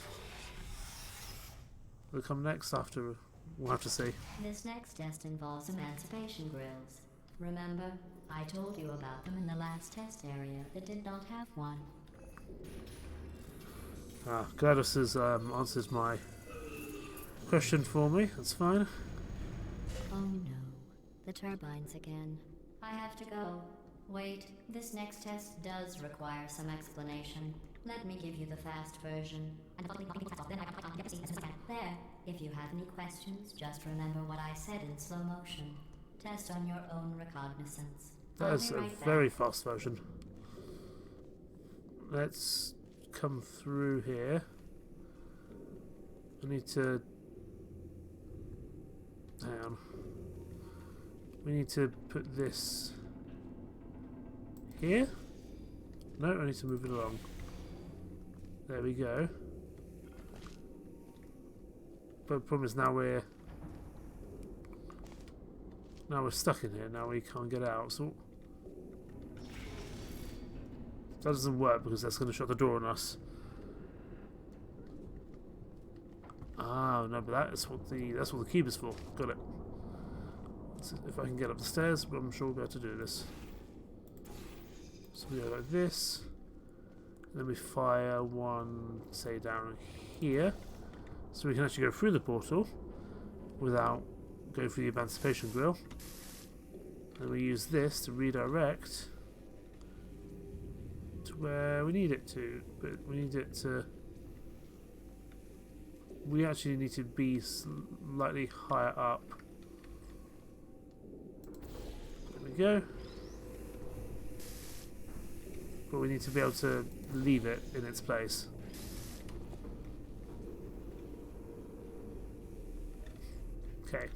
that come next after. We'll have to see. This next test involves emancipation grills. Remember, I told you about them in the last test area that did not have one. GLaDOS has answers my question for me. That's fine. Oh no, the turbines again. I have to go. Wait, this next test does require some explanation. Let me give you the fast version. There, if you have any questions, just remember what I said in slow motion. Test on your own recognizance. That is a very fast version. Let's come through here. I need to hang on. We need to put this here. No, I need to move it along. There we go. But the problem is now we're stuck in here. Now we can't get out. So that doesn't work because that's going to shut the door on us. Ah, no, but that's what the cube is for. Got it. So if I can get up the stairs, I'm sure we'll be able to do this. So we go like this. Then we fire one, say, down here. So we can actually go through the portal without going through the emancipation grill. And we use this to redirect to where we need it to. But we need it to... We actually need to be slightly higher up. There we go. But we need to be able to leave it in its place. Okay.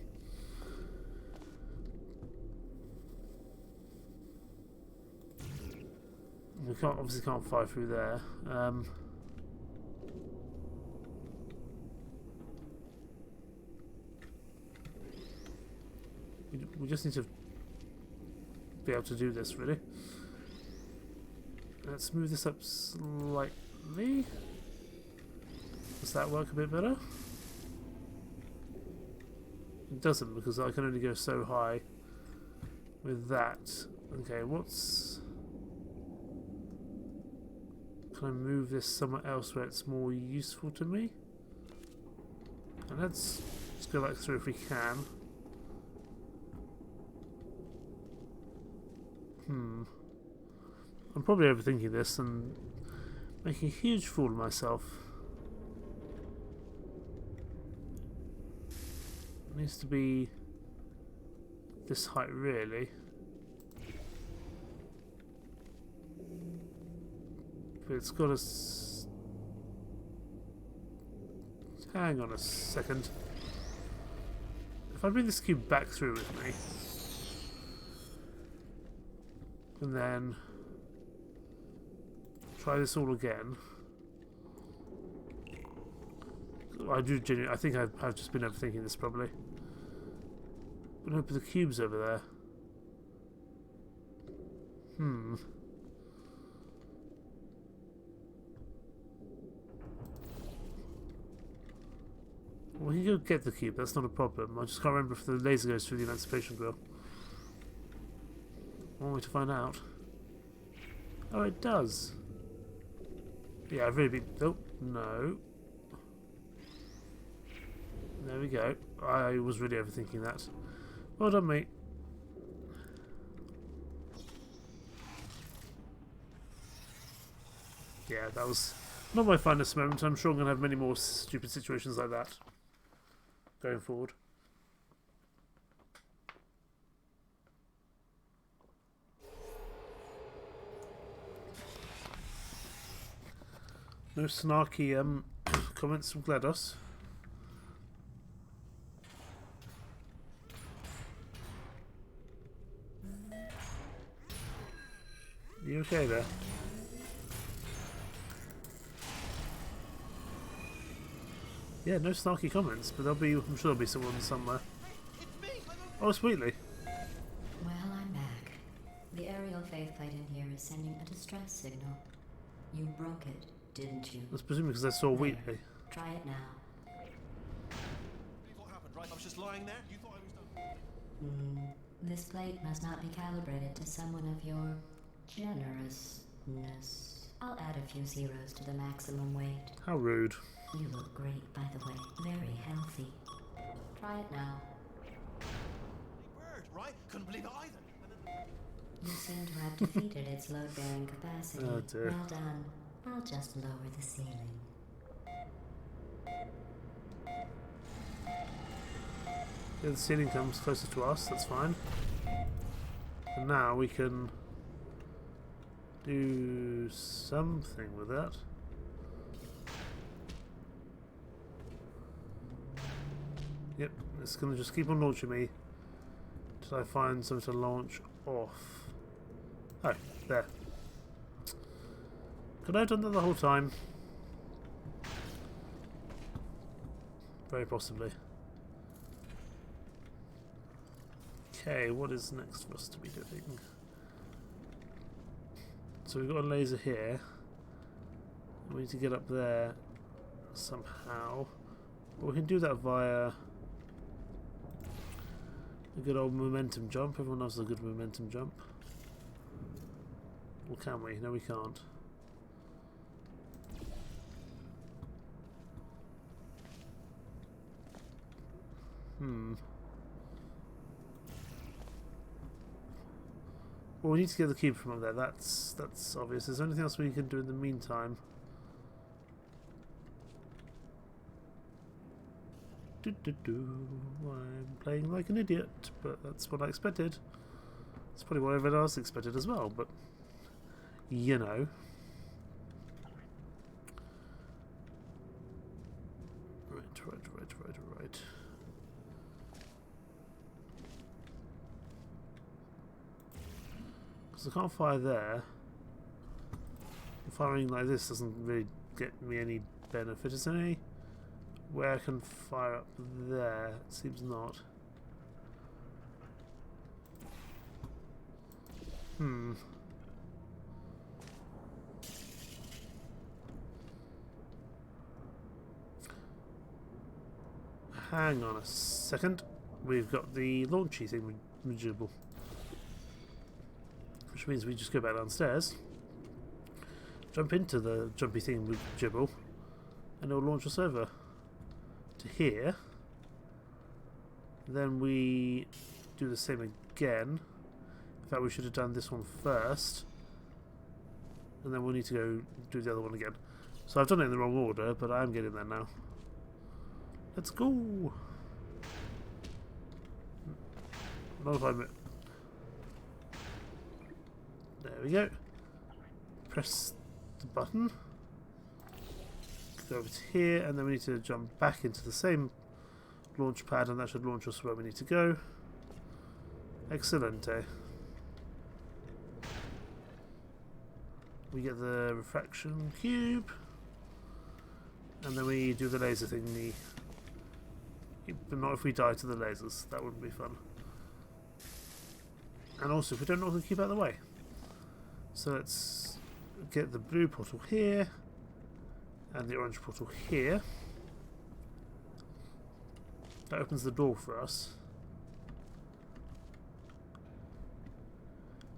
We obviously can't fire through there. We just need to be able to do this, really. Let's move this up slightly. Does that work a bit better? It doesn't, because I can only go so high with that. Okay, can I move this somewhere else where it's more useful to me? And let's go back through if we can. I'm probably overthinking this and making a huge fool of myself. It needs to be this height, really. But it's got to... Hang on a second. If I bring this cube back through with me, and then try this all again. I do genuinely... I think I've just been overthinking this probably. But no, but the cube's over there. We can go get the cube, that's not a problem. I just can't remember if the laser goes through the emancipation grill. One way to find out. Oh, it does. Yeah, I've really been... Oh, no. There we go. I was really overthinking that. Well done, mate. Yeah, that was not my finest moment. I'm sure I'm going to have many more stupid situations like that going forward. No snarky comments from GLaDOS. You okay there? Yeah, no snarky comments, but I'm sure there'll be someone somewhere. Oh, sweetly. Well, I'm back. The aerial faith plate in here is sending a distress signal. You broke it, didn't you? That's presumably because I saw Wheatley. Try it now. What happened, right? I was just lying there. You thought I was done. This plate must not be calibrated to someone of your generousness. I'll add a few zeros to the maximum weight. How rude. You look great, by the way. Very healthy. Try it now. Bird, right? Couldn't believe it either. You seem to have defeated its load-bearing capacity. Oh dear. Well done. I'll just lower the ceiling. Yeah, the ceiling comes closer to us, that's fine. And now we can do something with that. Yep, it's going to just keep on launching me till I find something to launch off. Oh, there. Could I have done that the whole time? Very possibly. Okay, what is next for us to be doing? So we've got a laser here. We need to get up there somehow. Well, we can do that via a good old momentum jump. Everyone loves a good momentum jump. Or can we? No, we can't. Well, we need to get the cube from up there. That's obvious. Is there anything else we can do in the meantime? I'm playing like an idiot, but that's what I expected. It's probably what everyone else expected as well, but you know. Right. Because I can't fire there. Firing like this doesn't really get me any benefit. Is there any where I can fire up there? It seems not. Hang on a second. We've got the launchy thing reachable. Which means we just go back downstairs, jump into the jumpy thing with Gibble, and it'll launch us over to here. Then we do the same again. In fact, we should have done this one first, and then we'll need to go do the other one again. So I've done it in the wrong order, but I'm getting there now. Let's go! Not if I'm... There we go. Press the button. Go over to here, and then we need to jump back into the same launch pad, and that should launch us where we need to go. Excellente. We get the refraction cube, and then we do the laser thing. But not if we die to the lasers. That wouldn't be fun. And also, if we don't knock the cube out of the way. So let's get the blue portal here and the orange portal here. That opens the door for us.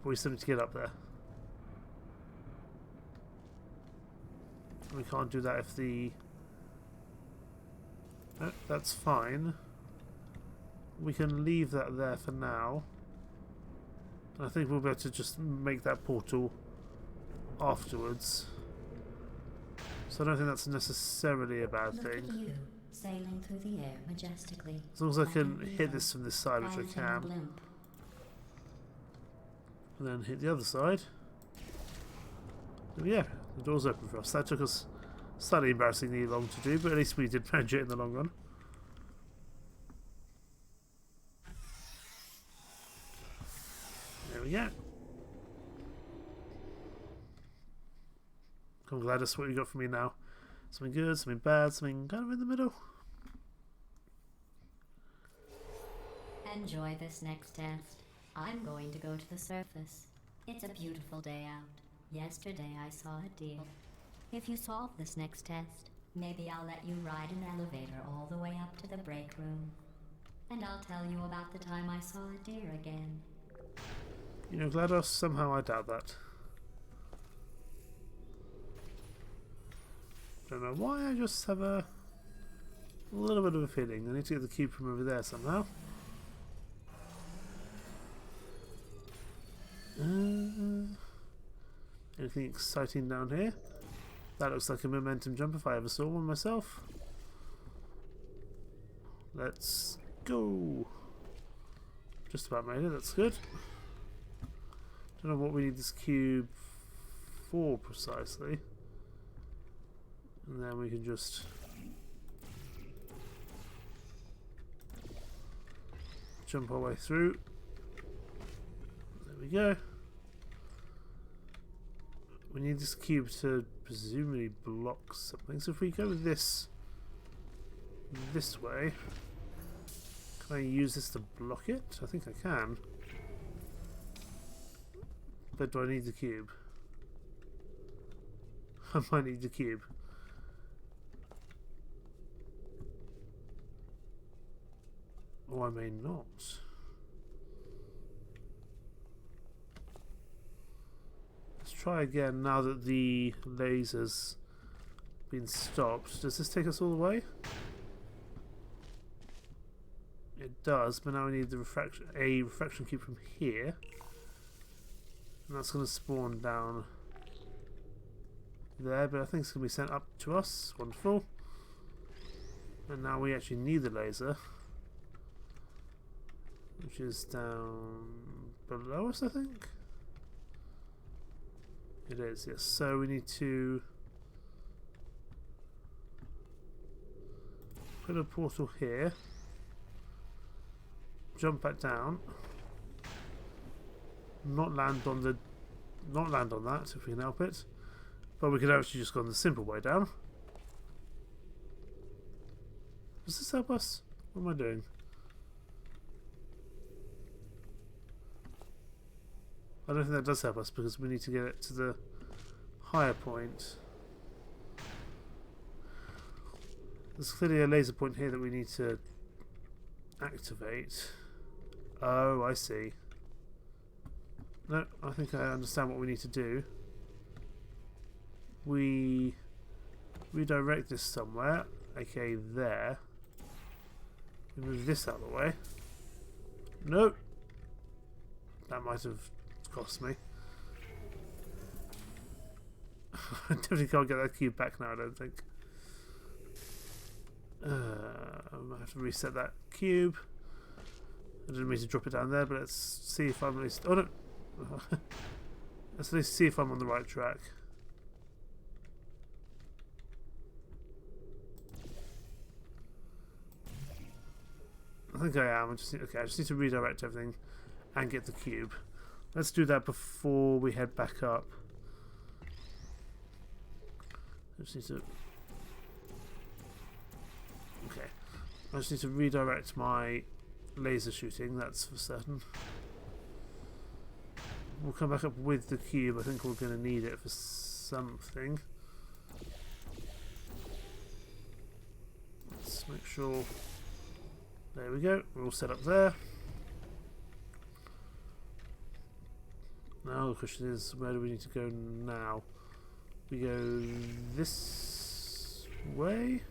But we still need to get up there. And we can't do that if the... No, that's fine. We can leave that there for now. And I think we'll be able to just make that portal afterwards. So I don't think that's necessarily a bad thing. Look at you, sailing through the air majestically. As long as I can hit this from this side, which I can. And then hit the other side. And yeah, the door's open for us. That took us slightly embarrassingly long to do, but at least we did manage it in the long run. There we go. I'm glad that's what you got from me now. Something good, something bad, something kind of in the middle. Enjoy this next test. I'm going to go to the surface. It's a beautiful day out. Yesterday I saw a deer. If you solve this next test, maybe I'll let you ride an elevator all the way up to the break room. And I'll tell you about the time I saw a deer again. You know, GLaDOS, somehow I doubt that. Don't know why, I just have a little bit of a feeling. I need to get the cube from over there somehow. Anything exciting down here? That looks like a momentum jump if I ever saw one myself. Let's go. Just about made it, that's good. Don't know what we need this cube for precisely. And then we can just jump our way through. There we go. We need this cube to presumably block something. So if we go this way, can I use this to block it? I think I can. But do I need the cube? I might need the cube. Or I may not. Let's try again now that the laser's been stopped. Does this take us all the way? It does, but now we need the refraction cube from here. And that's going to spawn down there, but I think it's going to be sent up to us. Wonderful. And now we actually need the laser, which is down below us, I think. It is, yes. So we need to put a portal here, jump back down, not land on that if we can help it. But we could actually just go on the simple way down. Does this help us? What am I doing? I don't think that does help us because we need to get it to the higher point. There's clearly a laser point here that we need to activate. Oh, I see. No, I think I understand what we need to do. We redirect this somewhere, aka there. We move this out of the way. Nope. That might have cost me. I definitely can't get that cube back now, I don't think. I might have to reset that cube. I didn't mean to drop it down there, but let's see if I'm at least... Oh no! Let's at least see if I'm on the right track. I think I am. I just need to redirect everything and get the cube. Let's do that before we head back up. I just need to... Okay. I just need to redirect my laser shooting, that's for certain. We'll come back up with the cube. I think we're going to need it for something. Let's make sure... There we go, we're all set up there. Now the question is, where do we need to go now? We go this way,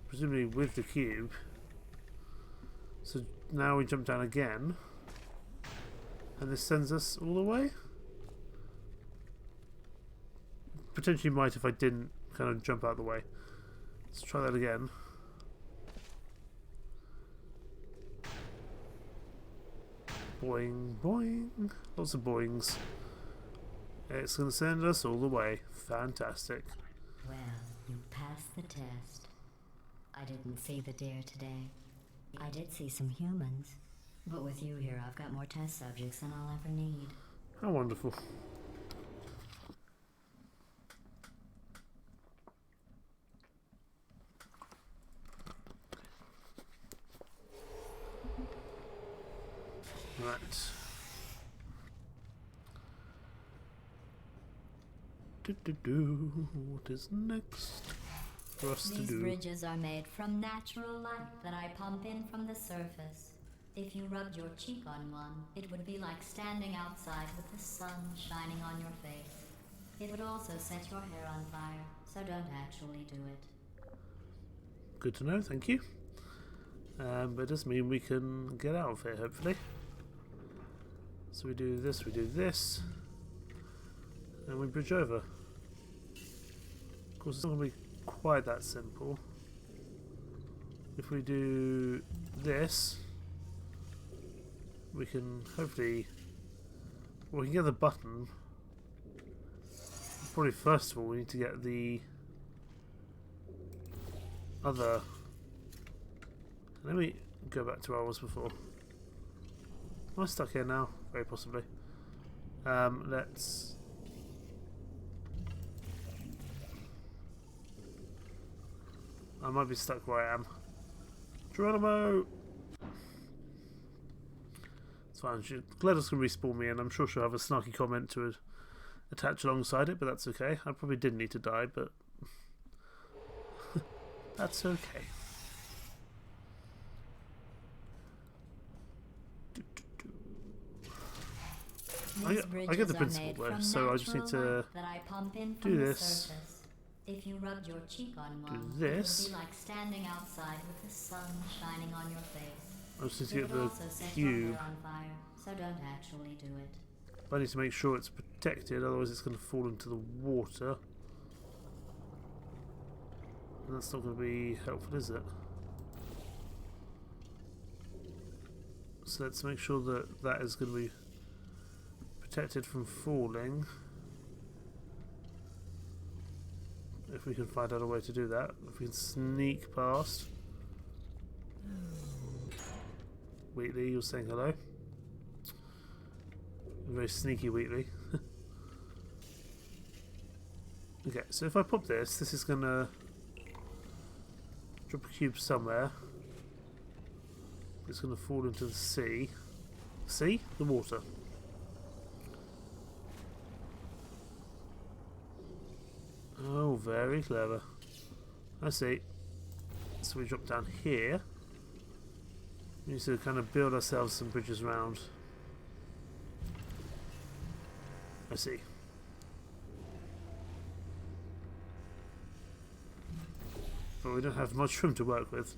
presumably with the cube. So now we jump down again, and this sends us all the way? Potentially might if I didn't kind of jump out of the way. Let's try that again. Boing, boing. Lots of boings. It's going to send us all the way. Fantastic. Well, you passed the test. I didn't see the deer today. I did see some humans. But with you here, I've got more test subjects than I'll ever need. How wonderful. Right. What is next for us to do? These bridges are made from natural light that I pump in from the surface. If you rubbed your cheek on one, it would be like standing outside with the sun shining on your face. It would also set your hair on fire, so don't actually do it. Good to know, thank you. But it does mean we can get out of here, hopefully. So we do this, and we bridge over. Of course, it's not going to be quite that simple. If we do this, we can hopefully... Well, we can get the button. Probably first of all, we need to get the other... Let me go back to where I was before. Am I stuck here now? Very possibly. Let's... I might be stuck where I am. Geronimo! It's fine. Gladys can respawn me, and I'm sure she'll have a snarky comment to attach alongside it, but that's okay. I probably did need to die, but that's okay. I get the principle though, so I just need to do this. If you rubbed your cheek on one, Do this. it would be like standing outside with the sun shining on your face. I just need to It get would the also set your cube. hair on fire, so don't actually do it. I need to make sure it's protected, otherwise it's going to fall into the water. And that's not going to be helpful, is it? So let's make sure that that is going to be protected from falling. If we can find out a way to do that. If we can sneak past. Wheatley, you're saying hello. Very sneaky Wheatley. Okay, so if I pop this, this is gonna drop a cube somewhere. It's gonna fall into the sea. Sea? The water. Oh, very clever. I see. So we drop down here. We need to kind of build ourselves some bridges around. I see. But we don't have much room to work with.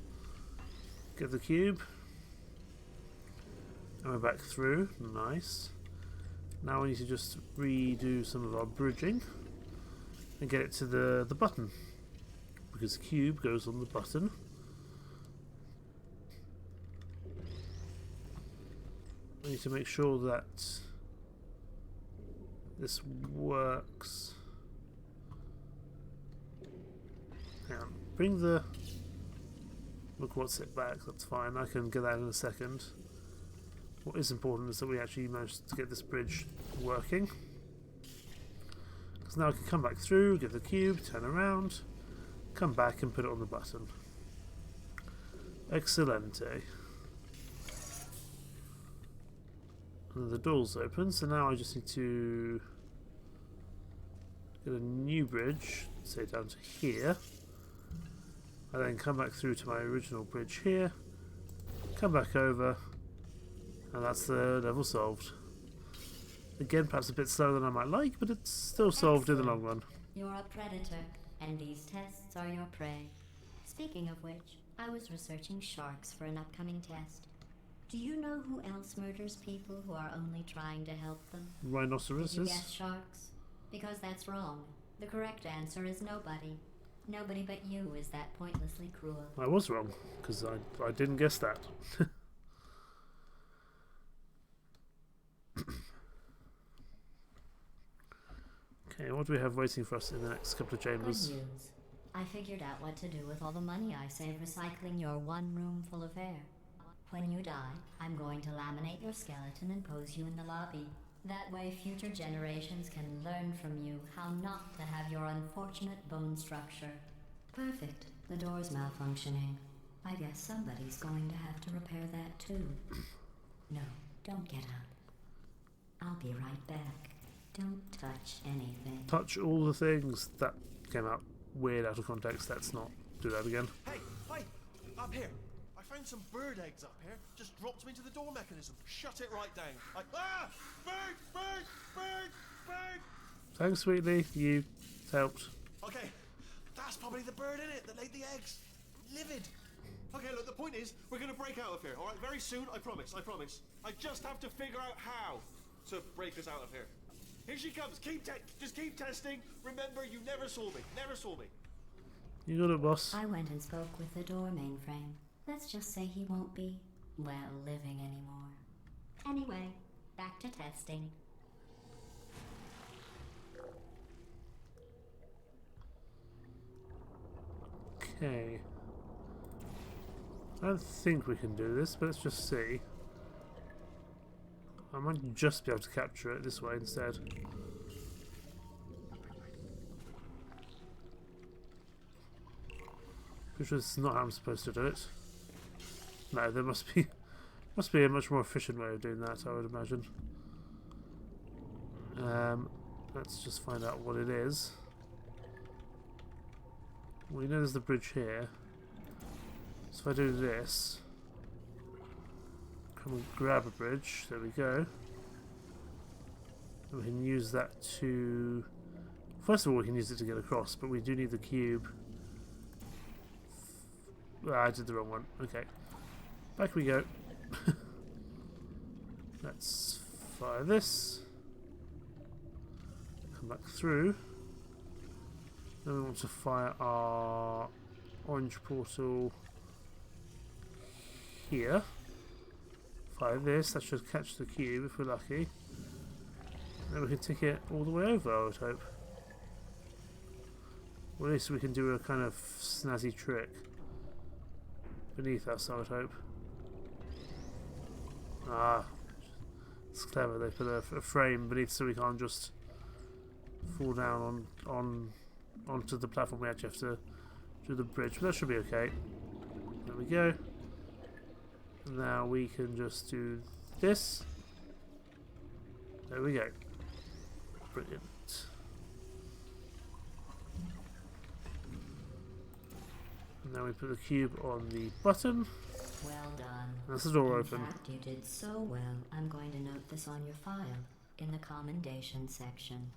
Get the cube. And we're back through. Nice. Now we need to just redo some of our bridging. And get it to the button. Because the cube goes on the button. We need to make sure that this works. Hang on. Bring the... Look what's it back. That's fine. I can get that in a second. What is important is that we actually managed to get this bridge working. Because now I can come back through, get the cube, turn around, come back and put it on the button. Excelente. And the door's open, so now I just need to get a new bridge, say down to here. I then come back through to my original bridge here, come back over, and that's the level solved. Again, perhaps a bit slower than I might like, but it's still solved in the long run. You're a predator, and these tests are your prey. Speaking of which, I was researching sharks for an upcoming test. Do you know who else murders people who are only trying to help them? Did you Rhinoceroses? guess sharks? Because that's wrong. The correct answer is nobody. Nobody but you is that pointlessly cruel. I was wrong, because I didn't guess that. Okay, what do we have waiting for us in the next couple of chambers? Good news. I figured out what to do with all the money I saved recycling your one room full of air. When you die, I'm going to laminate your skeleton and pose you in the lobby. That way future generations can learn from you how not to have your unfortunate bone structure. Perfect. The door's malfunctioning. I guess somebody's going to have to repair that too. No, don't get up. I'll be right back. Don't touch anything. Touch all the things. That came out weird out of context. Let's not do that again. Hey, up here. I found some bird eggs up here. Just dropped them into the door mechanism. Shut it right down. Bird! Thanks, Sweetly. You helped. Okay, that's probably the bird in it that laid the eggs. Livid. Okay, look, the point is, we're gonna break out of here, alright? Very soon, I promise. I just have to figure out how to break us out of here. Here she comes. Just keep testing. Remember, you never saw me. You got it, boss. I went and spoke with the door mainframe. Let's just say he won't be, well, living anymore. Anyway, back to testing. Okay. I don't think we can do this, but let's just see. I might just be able to capture it this way instead. Pretty sure this is not how I'm supposed to do it. No, there must be a much more efficient way of doing that, I would imagine. Let's just find out what it is. We know there's the bridge here. So if I do this, come and grab a bridge, there we go. And we can use that to... First of all, we can use it to get across, but we do need the cube. Ah, I did the wrong one. Okay. Back we go. Let's fire this. Come back through. Then we want to fire our orange portal here. Fire this. That should catch the cube if we're lucky. Then we can take it all the way over, I would hope. Or at least we can do a kind of snazzy trick beneath us, I would hope. Ah, it's clever. They put a frame beneath so we can't just fall down onto the platform. We actually have to do the bridge, but that should be okay. There we go. Now we can just do this. There we go. Brilliant. And now we put the cube on the button. Well done. That's the door In open. fact, you did so well. I'm going to note this on your file in the commendation section.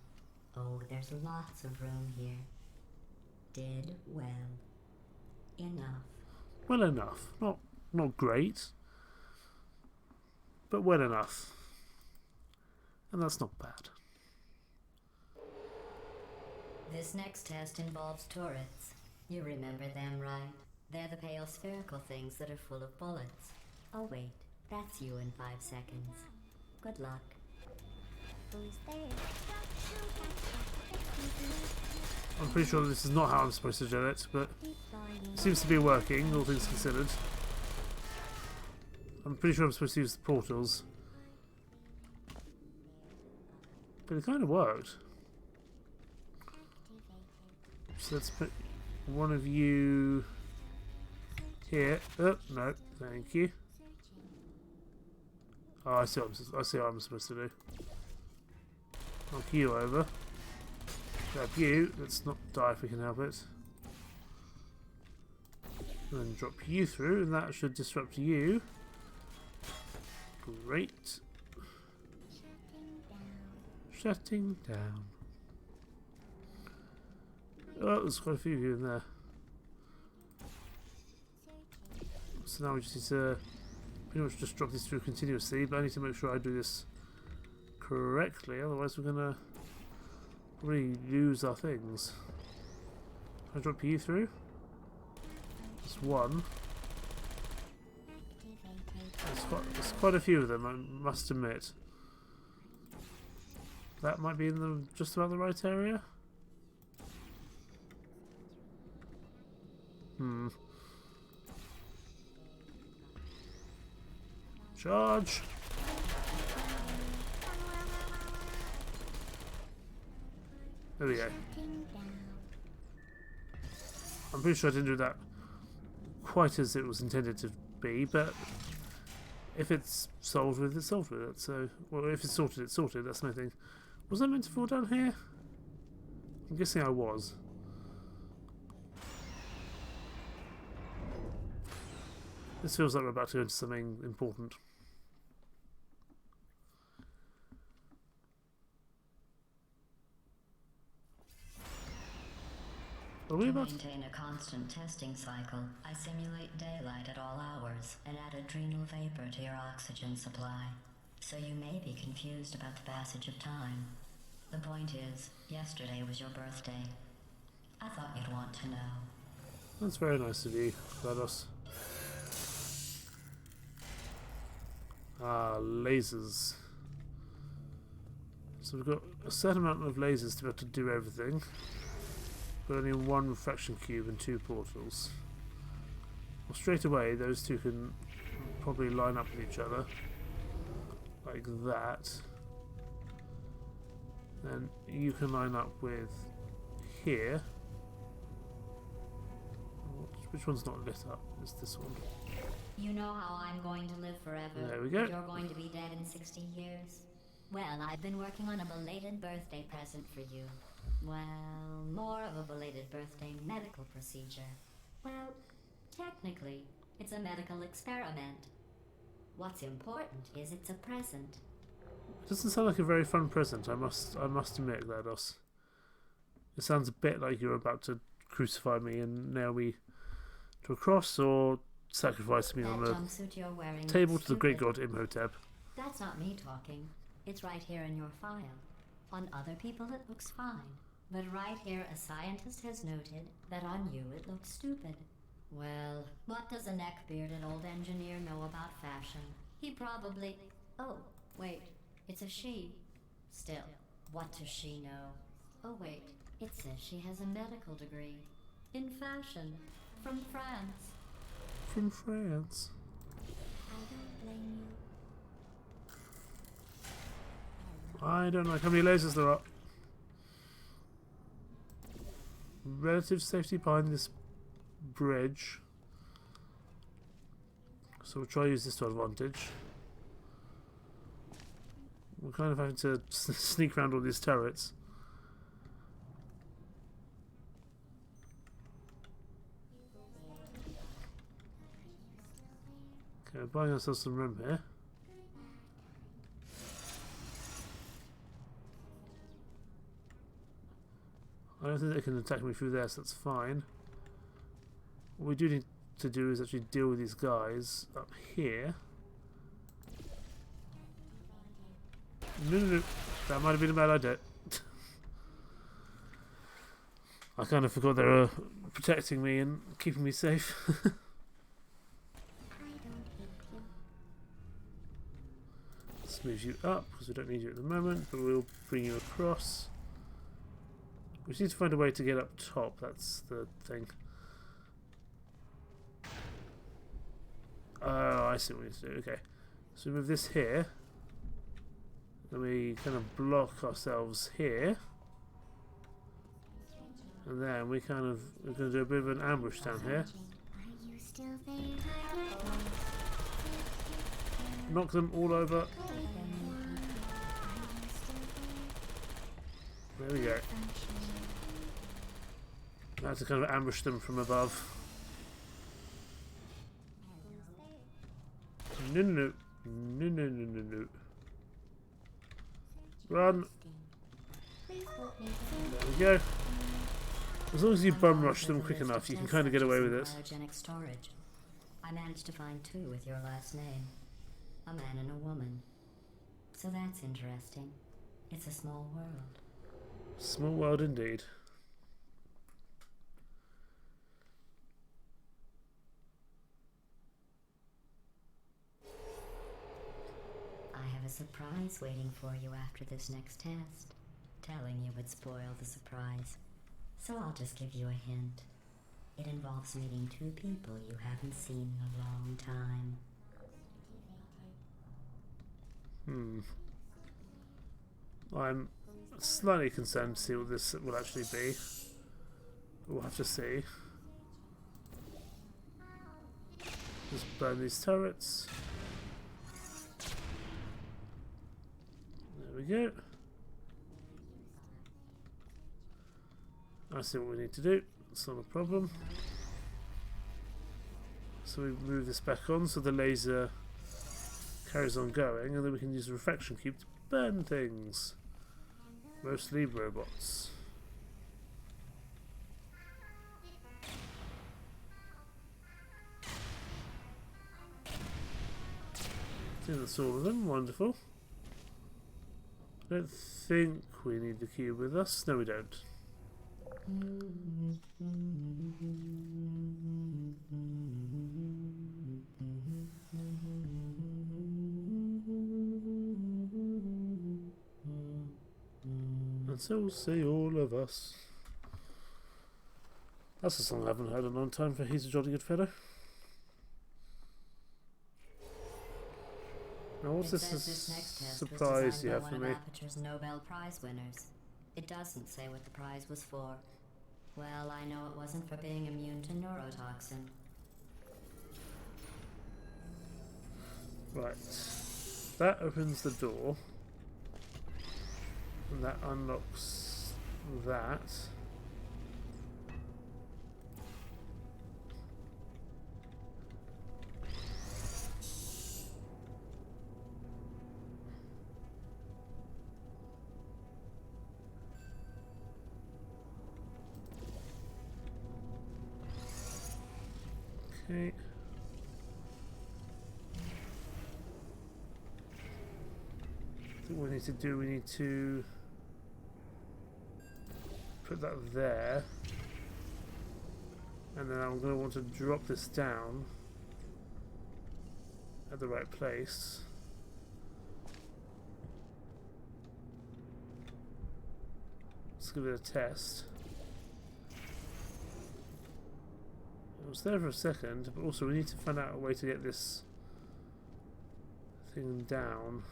Oh, there's lots of room here. Did well. Enough. Well enough. Not great, but well enough. And that's not bad. This next test involves turrets. You remember them, right? They're the pale spherical things that are full of bullets. Oh wait, that's you in 5 seconds. Good luck. Who's there? I'm pretty sure this is not how I'm supposed to do it, but Keep going. it seems to be working, all things considered. I'm pretty sure I'm supposed to use the portals. But it kind of worked. So let's put one of you here. Oh, no, thank you. Oh, I see what I'm supposed to do. Knock you over. Grab you. Let's not die if we can help it. And then drop you through, and that should disrupt you. Great. Shutting down. Oh, there's quite a few of you in there. So now we just need to pretty much just drop these through continuously, but I need to make sure I do this correctly, otherwise we're gonna probably lose our things. Can I drop you through? That's one. There's quite a few of them, I must admit. That might be in the just about the right area. Charge! There we go. I'm pretty sure I didn't do that quite as it was intended to be, but if it's solved with it, it's solved with it. So, well, if it's sorted, it's sorted. That's no thing. Was I meant to fall down here? I'm guessing I was. This feels like we're about to go into something important. Are we To about to... maintain a constant testing cycle, I simulate daylight at all hours and add adrenal vapor to your oxygen supply. So you may be confused about the passage of time. The point is, yesterday was your birthday. I thought you'd want to know. That's very nice of you, GLaDOS. Ah, lasers. So we've got a certain amount of lasers to be able to do everything, but only one refraction cube and 2 portals. Well, straight away those two can probably line up with each other. like that. Then you can line up with here. Which one's not lit up? It's this one. You know how I'm going to live forever. There we go. But you're going to be dead in 60 years. Well, I've been working on a belated birthday present for you. Well, more of a belated birthday medical procedure. Well, technically, it's a medical experiment. What's important is it's a present. It doesn't sound like a very fun present, I must admit, GLaDOS. It sounds a bit like you're about to crucify me and nail me to a cross, or sacrifice me That on jumpsuit you're wearing a table looks to the great stupid. god Imhotep. That's not me talking. It's right here in your file. On other people it looks fine. But right here a scientist has noted that on you it looks stupid. Well, what does a neck-bearded old engineer know about fashion? He probably... Oh, wait. It's a she. Still, what does she know? Oh wait, it says she has a medical degree. In fashion. From France. From France. I don't blame you. I don't like how many lasers there are. Relative safety behind this bridge. So we'll try to use this to advantage. We're kind of having to sneak around all these turrets. Okay, we're buying ourselves some room here. I don't think they can attack me through there, so that's fine. What we do need to do is actually deal with these guys up here. No. That might have been a bad idea. I kind of forgot they were protecting me and keeping me safe. I don't hate you. Let's move you up, because we don't need you at the moment, but we'll bring you across. We just need to find a way to get up top, that's the thing. Oh, I see what we need to do, okay. So we move this here. Then we kind of block ourselves here. And then we're going to do a bit of an ambush down here. Are you still there? Knock them all over. There we go. I have to kind of ambush them from above. No. Run. There we go. As long as you bum rush them quick enough, you can kind of get away with it. Biogenic storage. I managed to find 2 with your last name. A man and a woman. So that's interesting. It's a small world. Small world indeed. I have a surprise waiting for you after this next test. Telling you would spoil the surprise. So I'll just give you a hint. It involves meeting 2 people you haven't seen in a long time. I'm slightly concerned to see what this will actually be. We'll have to see. Just burn these turrets. There we go. I see what we need to do. It's not a problem. So we move this back on so the laser carries on going, and then we can use the refraction cube to burn things. Mostly robots. I think that's all of them. Wonderful. I don't think we need the cube with us. No, we don't. And so will say all of us. That's a song I haven't heard in a long time for He's a Jolly Good Fellow. Now, what's It this says this next test was surprise designed you by have one for of me? Aperture's Nobel Prize winners. It doesn't say what the prize was for. Well, I know it wasn't for being immune to neurotoxin. Right. That opens the door. And that unlocks that. Okay. What we need to do, we need to put that there, and then I'm going to want to drop this down at the right place. Let's give it a test. It was there for a second, but also we need to find out a way to get this thing down.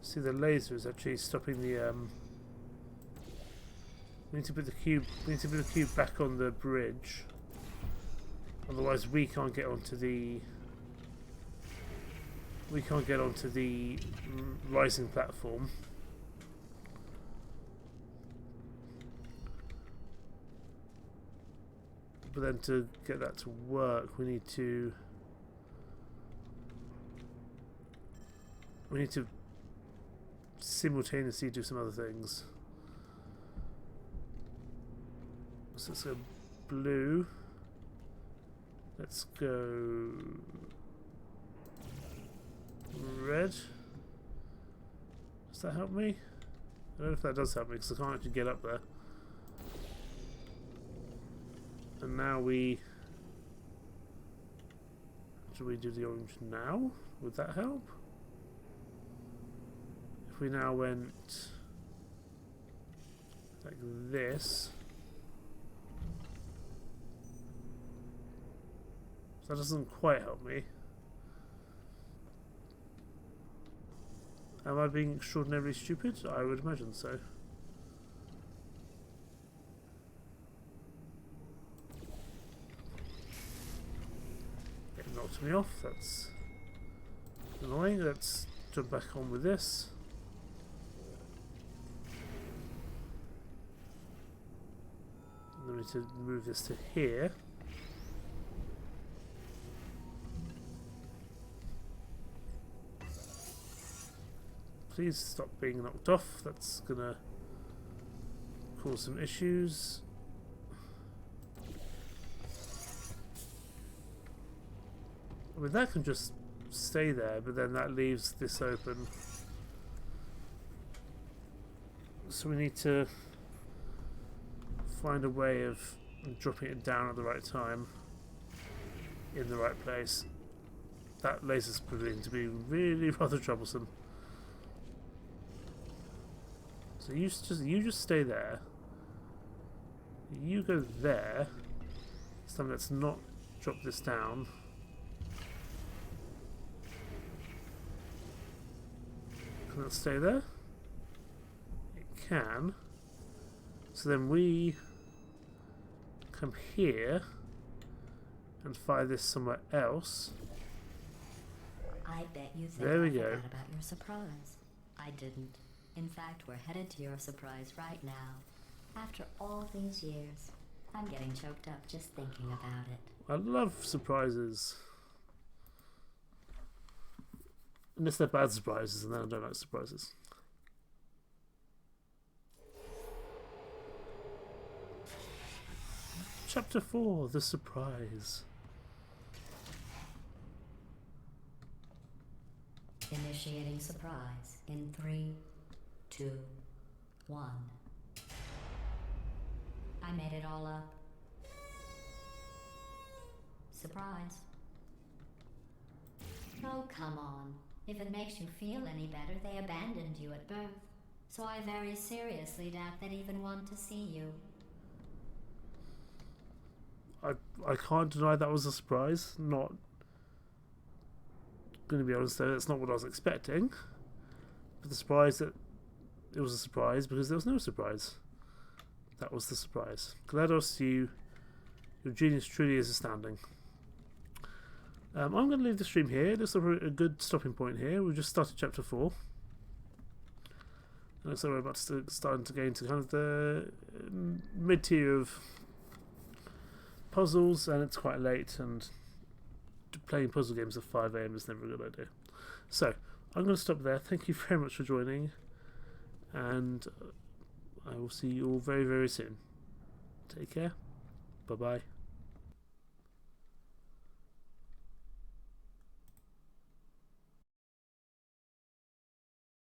See, the laser is actually stopping the we need to put the cube. We need to put the cube back on the bridge. Otherwise, we can't get onto the. We can't get onto the rising platform. But then to get that to work, we need to. We need to simultaneously do some other things. So let's go blue. Let's go red. Does that help me? I don't know if that does help me because I can't actually get up there. And now we... Should we do the orange now? Would that help? If we now went like this... That doesn't quite help me. Am I being extraordinarily stupid? I would imagine so. It knocked me off, that's annoying. Let's jump back on with this. And then we need to move this to here. Please stop being knocked off. That's gonna cause some issues. I mean, that can just stay there, but then that leaves this open. So we need to find a way of dropping it down at the right time, in the right place. That laser's proving to be really rather troublesome. So you just stay there. You go there. So let's not drop this down. Can that stay there? It can. So then we come here and fire this somewhere else. I bet you think There we I go. forgot about your surprise. I didn't. In fact, we're headed to your surprise right now. After all these years, I'm getting choked up just thinking about it. I love surprises. Unless they're bad surprises, and then I don't like surprises. Chapter 4, The Surprise. Initiating surprise in 3, 2, 1. I made it all up. Oh, come on. If it makes you feel any better, they abandoned you at birth. So I very seriously doubt they'd even want to see you. I can't deny that was a surprise. Not going to be honest though, that's not what I was expecting. But the surprise that it was a surprise because there was no surprise. That was the surprise. GLaDOS, your genius truly is astounding. I'm going to leave the stream here. Looks like a good stopping point here. We've just started chapter 4. It looks like we're about to start to get into kind of the mid-tier of puzzles, and it's quite late, and playing puzzle games at 5 AM is never a good idea. So, I'm going to stop there. Thank you very much for joining, and I will see you all very, very soon. Take care. Bye-bye.